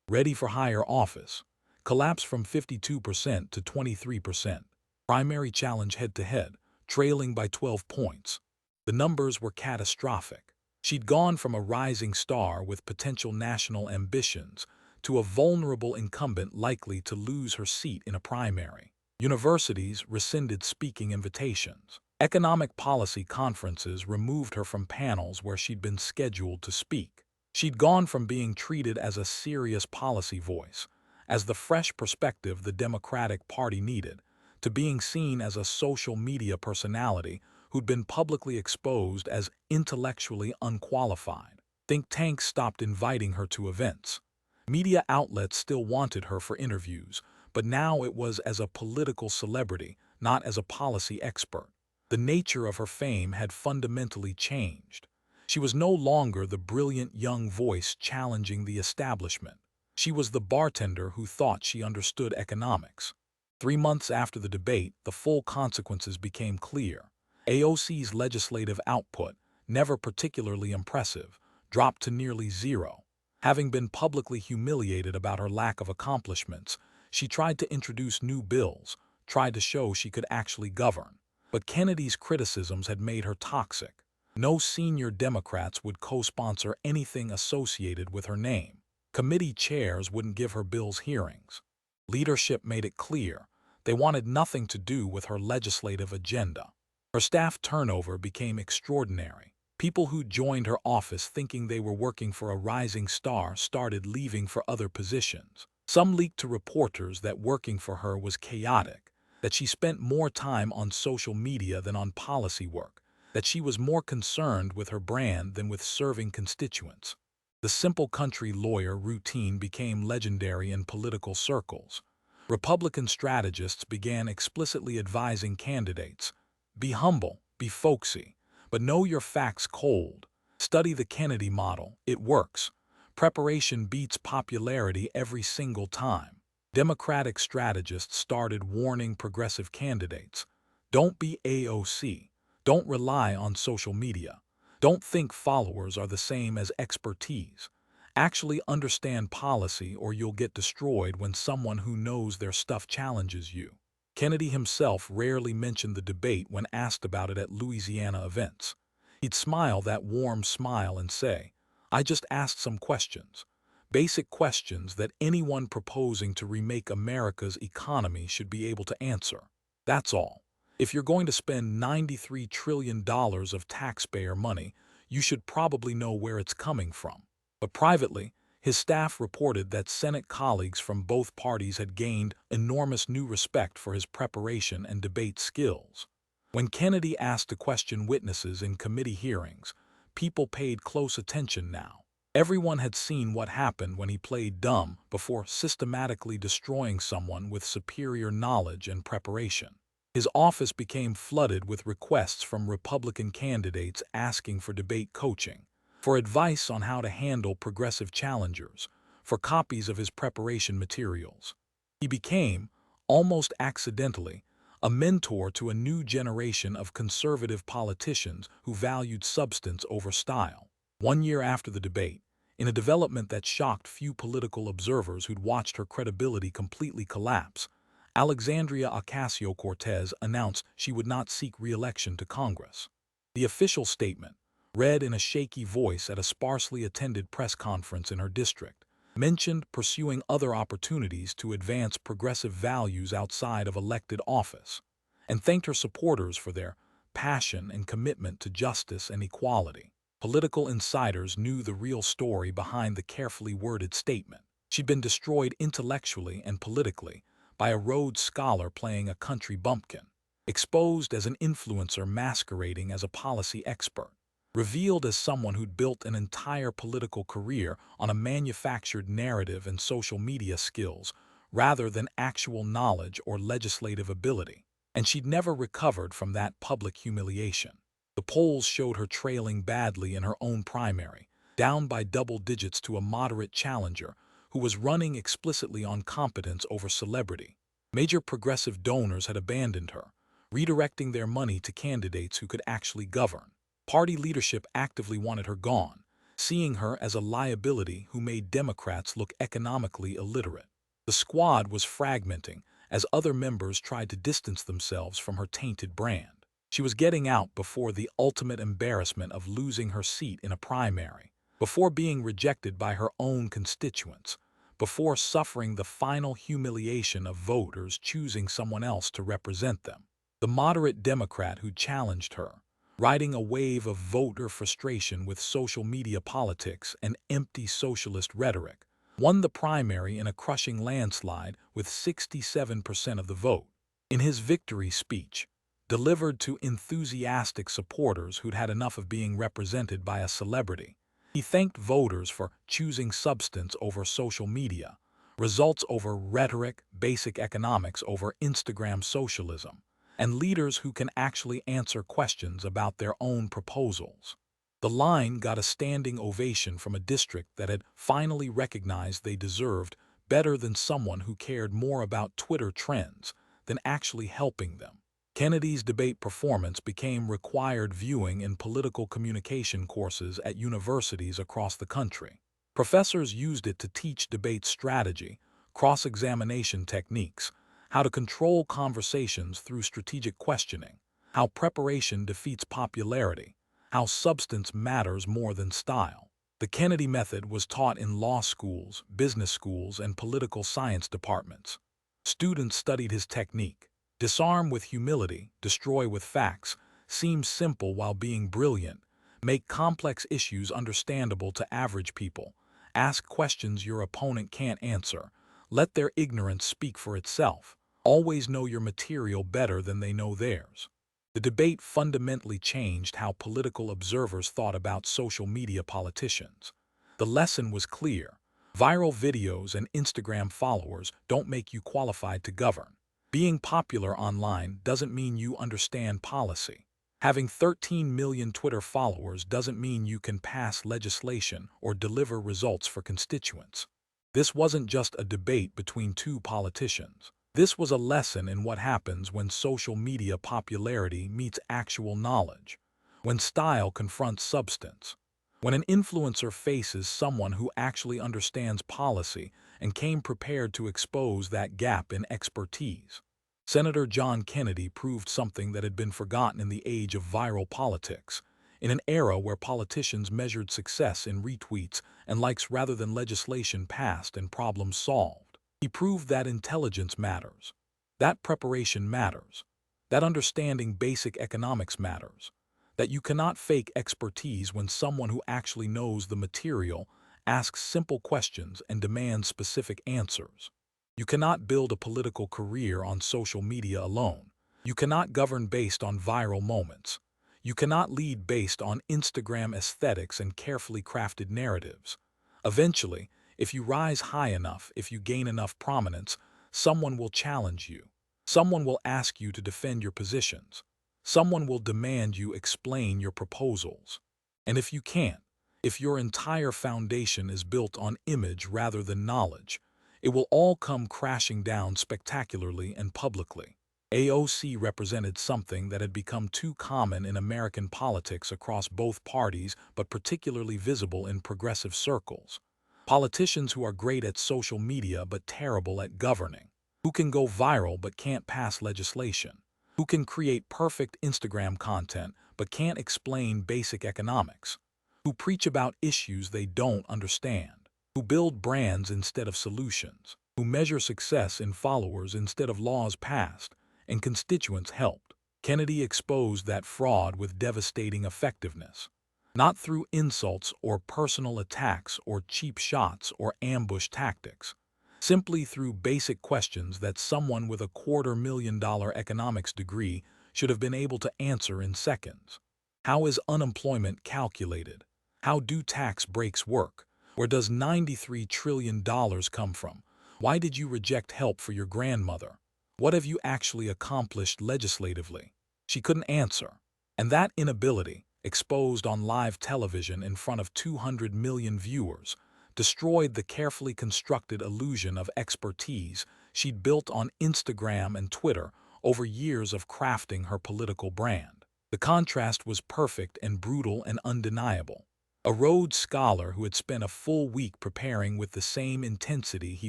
Ready for higher office, collapsed from 52% to 23%. Primary challenge head-to-head, trailing by 12 points. The numbers were catastrophic. She'd gone from a rising star with potential national ambitions to a vulnerable incumbent likely to lose her seat in a primary. Universities rescinded speaking invitations. Economic policy conferences removed her from panels where she'd been scheduled to speak. She'd gone from being treated as a serious policy voice, as the fresh perspective the Democratic Party needed, to being seen as a social media personality who'd been publicly exposed as intellectually unqualified. Think tanks stopped inviting her to events. Media outlets still wanted her for interviews, but now it was as a political celebrity, not as a policy expert. The nature of her fame had fundamentally changed. She was no longer the brilliant young voice challenging the establishment. She was the bartender who thought she understood economics. 3 months after the debate, the full consequences became clear. AOC's legislative output, never particularly impressive, dropped to nearly zero. Having been publicly humiliated about her lack of accomplishments, she tried to introduce new bills, tried to show she could actually govern. But Kennedy's criticisms had made her toxic. No senior Democrats would co-sponsor anything associated with her name. Committee chairs wouldn't give her bills hearings. Leadership made it clear they wanted nothing to do with her legislative agenda. Her staff turnover became extraordinary. People who joined her office thinking they were working for a rising star started leaving for other positions. Some leaked to reporters that working for her was chaotic, that she spent more time on social media than on policy work, that she was more concerned with her brand than with serving constituents. The simple country lawyer routine became legendary in political circles. Republican strategists began explicitly advising candidates, be humble, be folksy, but know your facts cold. Study the Kennedy model, it works. Preparation beats popularity every single time. Democratic strategists started warning progressive candidates, don't be AOC, don't rely on social media, don't think followers are the same as expertise. Actually understand policy or you'll get destroyed when someone who knows their stuff challenges you. Kennedy himself rarely mentioned the debate when asked about it at Louisiana events. He'd smile that warm smile and say, I just asked some questions. Basic questions that anyone proposing to remake America's economy should be able to answer. That's all. If you're going to spend $93 trillion of taxpayer money, you should probably know where it's coming from. But privately, His staff reported that Senate colleagues from both parties had gained enormous new respect for his preparation and debate skills. When Kennedy asked to question witnesses in committee hearings, people paid close attention now. Everyone had seen what happened when he played dumb before systematically destroying someone with superior knowledge and preparation. His office became flooded with requests from Republican candidates asking for debate coaching, for advice on how to handle progressive challengers, for copies of his preparation materials. He became, almost accidentally, a mentor to a new generation of conservative politicians who valued substance over style. 1 year after the debate, in a development that shocked few political observers who'd watched her credibility completely collapse, Alexandria Ocasio-Cortez announced she would not seek re-election to Congress. The official statement, read in a shaky voice at a sparsely attended press conference in her district, mentioned pursuing other opportunities to advance progressive values outside of elected office, and thanked her supporters for their passion and commitment to justice and equality. Political insiders knew the real story behind the carefully worded statement. She'd been destroyed intellectually and politically by a Rhodes Scholar playing a country bumpkin, exposed as an influencer masquerading as a policy expert, revealed as someone who'd built an entire political career on a manufactured narrative and social media skills rather than actual knowledge or legislative ability. And she'd never recovered from that public humiliation. The polls showed her trailing badly in her own primary, down by double digits to a moderate challenger who was running explicitly on competence over celebrity. Major progressive donors had abandoned her, redirecting their money to candidates who could actually govern. Party leadership actively wanted her gone, seeing her as a liability who made Democrats look economically illiterate. The squad was fragmenting as other members tried to distance themselves from her tainted brand. She was getting out before the ultimate embarrassment of losing her seat in a primary, before being rejected by her own constituents, before suffering the final humiliation of voters choosing someone else to represent them. The moderate Democrat who challenged her, riding a wave of voter frustration with social media politics and empty socialist rhetoric, won the primary in a crushing landslide with 67% of the vote. In his victory speech, delivered to enthusiastic supporters who'd had enough of being represented by a celebrity, he thanked voters for choosing substance over social media, results over rhetoric, basic economics over Instagram socialism, and leaders who can actually answer questions about their own proposals. The line got a standing ovation from a district that had finally recognized they deserved better than someone who cared more about Twitter trends than actually helping them. Kennedy's debate performance became required viewing in political communication courses at universities across the country. Professors used it to teach debate strategy, cross-examination techniques, how to control conversations through strategic questioning, how preparation defeats popularity, how substance matters more than style. The Kennedy method was taught in law schools, business schools, and political science departments. Students studied his technique. Disarm with humility, destroy with facts, seem simple while being brilliant, make complex issues understandable to average people, ask questions your opponent can't answer, let their ignorance speak for itself, always know your material better than they know theirs. The debate fundamentally changed how political observers thought about social media politicians. The lesson was clear. Viral videos and Instagram followers don't make you qualified to govern. Being popular online doesn't mean you understand policy. Having 13 million Twitter followers doesn't mean you can pass legislation or deliver results for constituents. This wasn't just a debate between two politicians. This was a lesson in what happens when social media popularity meets actual knowledge, when style confronts substance, when an influencer faces someone who actually understands policy and came prepared to expose that gap in expertise. Senator John Kennedy proved something that had been forgotten in the age of viral politics, in an era where politicians measured success in retweets and likes rather than legislation passed and problems solved. He proved that intelligence matters, that preparation matters, that understanding basic economics matters, that you cannot fake expertise when someone who actually knows the material asks simple questions, and demands specific answers. You cannot build a political career on social media alone. You cannot govern based on viral moments. You cannot lead based on Instagram aesthetics and carefully crafted narratives. Eventually, if you rise high enough, if you gain enough prominence, someone will challenge you. Someone will ask you to defend your positions. Someone will demand you explain your proposals. And if you can't, if your entire foundation is built on image rather than knowledge, it will all come crashing down spectacularly and publicly. AOC represented something that had become too common in American politics across both parties, but particularly visible in progressive circles. Politicians who are great at social media but terrible at governing. Who can go viral but can't pass legislation. Who can create perfect Instagram content but can't explain basic economics. Who preach about issues they don't understand. Who build brands instead of solutions. Who measure success in followers instead of laws passed and constituents helped. Kennedy exposed that fraud with devastating effectiveness. Not through insults or personal attacks or cheap shots or ambush tactics. Simply through basic questions that someone with a $250,000 economics degree should have been able to answer in seconds. How is unemployment calculated? How do tax breaks work? Where does $93 trillion come from? Why did you reject help for your grandmother? What have you actually accomplished legislatively? She couldn't answer. And that inability, exposed on live television in front of 200 million viewers, destroyed the carefully constructed illusion of expertise she'd built on Instagram and Twitter over years of crafting her political brand. The contrast was perfect and brutal and undeniable. A Rhodes Scholar who had spent a full week preparing with the same intensity he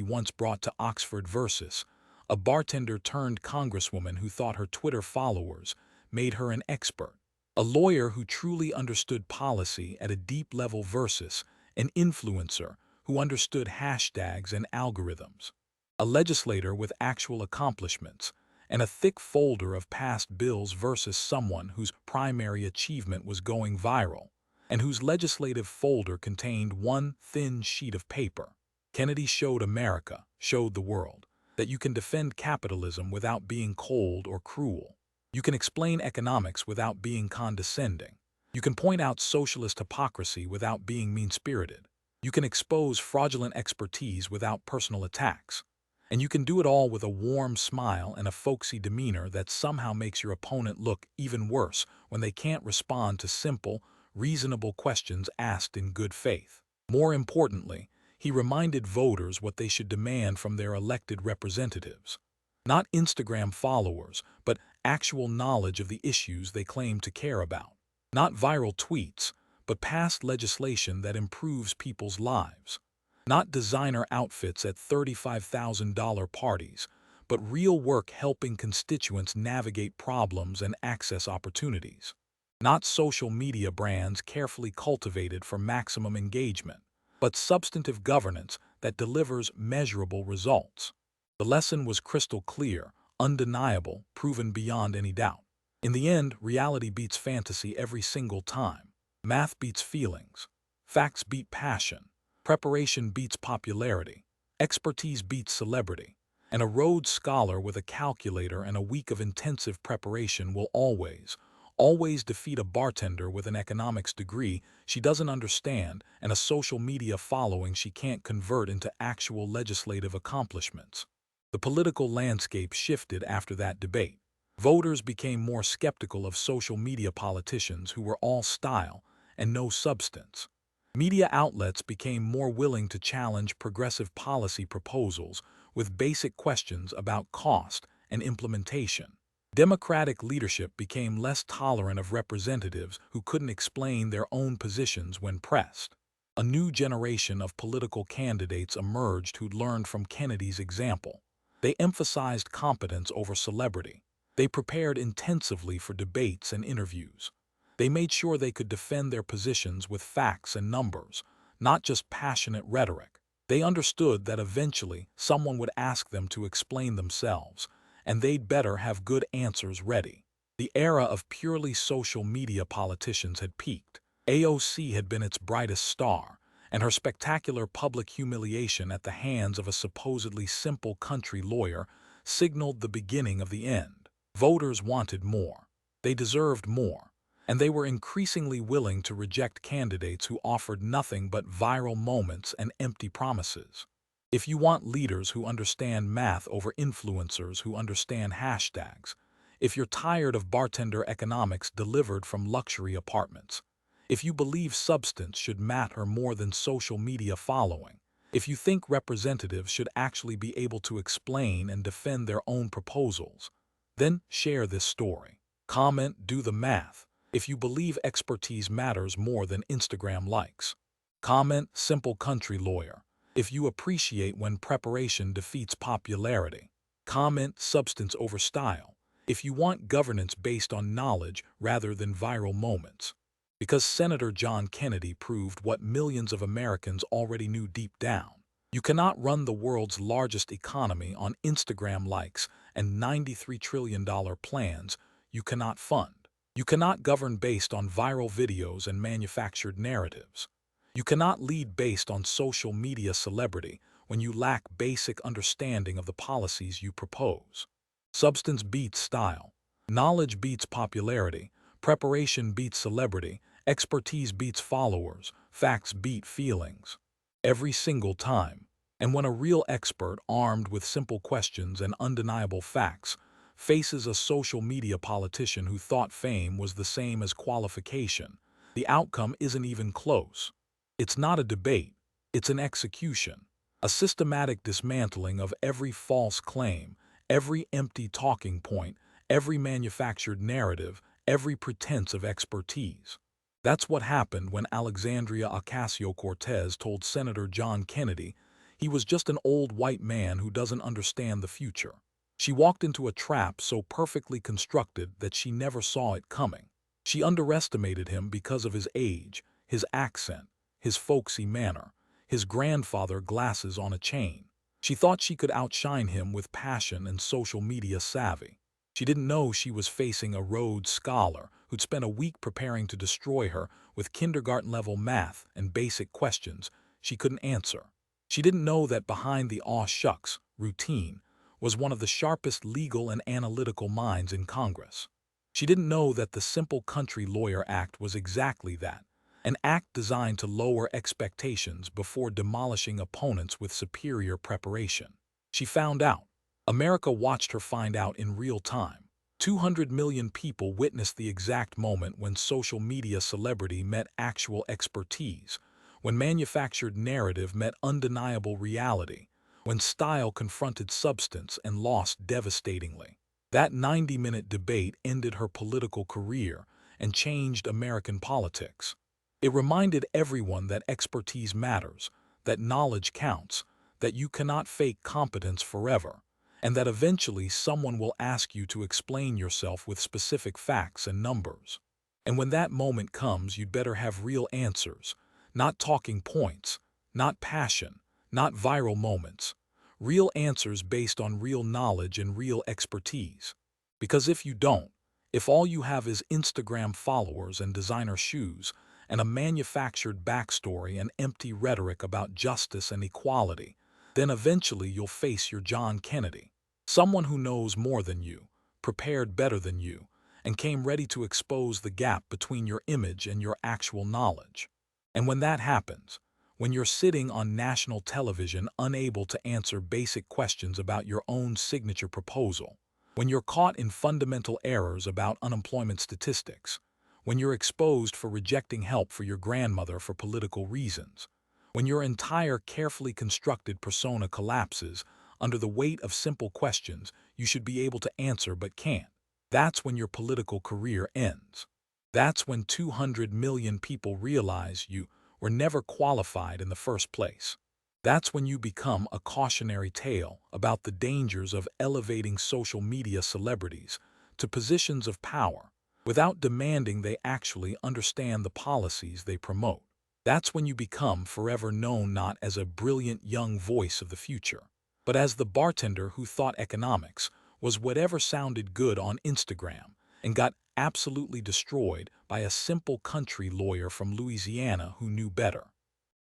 once brought to Oxford Versus, a bartender turned congresswoman who thought her Twitter followers made her an expert, a lawyer who truly understood policy at a deep level versus an influencer who understood hashtags and algorithms, a legislator with actual accomplishments and a thick folder of past bills versus someone whose primary achievement was going viral and whose legislative folder contained one thin sheet of paper. Kennedy showed America, showed the world, that you can defend capitalism without being cold or cruel. You can explain economics without being condescending. You can point out socialist hypocrisy without being mean-spirited. You can expose fraudulent expertise without personal attacks. And you can do it all with a warm smile and a folksy demeanor that somehow makes your opponent look even worse when they can't respond to simple, reasonable questions asked in good faith. More importantly, he reminded voters what they should demand from their elected representatives. Not Instagram followers, but actual knowledge of the issues they claim to care about. Not viral tweets, but passed legislation that improves people's lives. Not designer outfits at $35,000 parties, but real work helping constituents navigate problems and access opportunities. Not social media brands carefully cultivated for maximum engagement, but substantive governance that delivers measurable results. The lesson was crystal clear, undeniable, proven beyond any doubt. In the end, reality beats fantasy every single time. Math beats feelings. Facts beat passion. Preparation beats popularity. Expertise beats celebrity. And a Rhodes Scholar with a calculator and a week of intensive preparation will always defeat a bartender with an economics degree she doesn't understand and a social media following she can't convert into actual legislative accomplishments. The political landscape shifted after that debate. Voters became more skeptical of social media politicians who were all style and no substance. Media outlets became more willing to challenge progressive policy proposals with basic questions about cost and implementation. Democratic leadership became less tolerant of representatives who couldn't explain their own positions when pressed. A new generation of political candidates emerged who'd learned from Kennedy's example. They emphasized competence over celebrity. They prepared intensively for debates and interviews. They made sure they could defend their positions with facts and numbers, not just passionate rhetoric. They understood that eventually someone would ask them to explain themselves, and they'd better have good answers ready. The era of purely social media politicians had peaked. AOC had been its brightest star, and her spectacular public humiliation at the hands of a supposedly simple country lawyer signaled the beginning of the end. Voters wanted more. They deserved more, and they were increasingly willing to reject candidates who offered nothing but viral moments and empty promises. If you want leaders who understand math over influencers who understand hashtags, if you're tired of bartender economics delivered from luxury apartments, if you believe substance should matter more than social media following, if you think representatives should actually be able to explain and defend their own proposals, then share this story. Comment, do the math, if you believe expertise matters more than Instagram likes. Comment, simple country lawyer, if you appreciate when preparation defeats popularity. Comment, substance over style, if you want governance based on knowledge rather than viral moments. Because Senator John Kennedy proved what millions of Americans already knew deep down. You cannot run the world's largest economy on Instagram likes and $93 trillion plans you cannot fund. You cannot govern based on viral videos and manufactured narratives. You cannot lead based on social media celebrity when you lack basic understanding of the policies you propose. Substance beats style. Knowledge beats popularity. Preparation beats celebrity. Expertise beats followers. Facts beat feelings. Every single time. And when a real expert, armed with simple questions and undeniable facts, faces a social media politician who thought fame was the same as qualification, the outcome isn't even close. It's not a debate, it's an execution. A systematic dismantling of every false claim, every empty talking point, every manufactured narrative, every pretense of expertise. That's what happened when Alexandria Ocasio-Cortez told Senator John Kennedy he was just an old white man who doesn't understand the future. She walked into a trap so perfectly constructed that she never saw it coming. She underestimated him because of his age, his accent, his folksy manner, his grandfather glasses on a chain. She thought she could outshine him with passion and social media savvy. She didn't know she was facing a Rhodes Scholar who'd spent a week preparing to destroy her with kindergarten-level math and basic questions she couldn't answer. She didn't know that behind the aw shucks routine was one of the sharpest legal and analytical minds in Congress. She didn't know that the Simple Country Lawyer Act was exactly that, an act designed to lower expectations before demolishing opponents with superior preparation. She found out. America watched her find out in real time. 200 million people witnessed the exact moment when social media celebrity met actual expertise, when manufactured narrative met undeniable reality, when style confronted substance and lost devastatingly. That 90-minute debate ended her political career and changed American politics. It reminded everyone that expertise matters, that knowledge counts, that you cannot fake competence forever, and that eventually someone will ask you to explain yourself with specific facts and numbers. And when that moment comes, you'd better have real answers, not talking points, not passion, not viral moments. Real answers based on real knowledge and real expertise. Because if you don't, if all you have is Instagram followers and designer shoes, and a manufactured backstory and empty rhetoric about justice and equality, then eventually you'll face your John Kennedy, someone who knows more than you, prepared better than you, and came ready to expose the gap between your image and your actual knowledge. And when that happens, when you're sitting on national television unable to answer basic questions about your own signature proposal, when you're caught in fundamental errors about unemployment statistics, when you're exposed for rejecting help for your grandmother for political reasons, when your entire carefully constructed persona collapses under the weight of simple questions you should be able to answer but can't, that's when your political career ends. That's when 200 million people realize you were never qualified in the first place. That's when you become a cautionary tale about the dangers of elevating social media celebrities to positions of power without demanding they actually understand the policies they promote. That's when you become forever known not as a brilliant young voice of the future, but as the bartender who thought economics was whatever sounded good on Instagram and got absolutely destroyed by a simple country lawyer from Louisiana who knew better.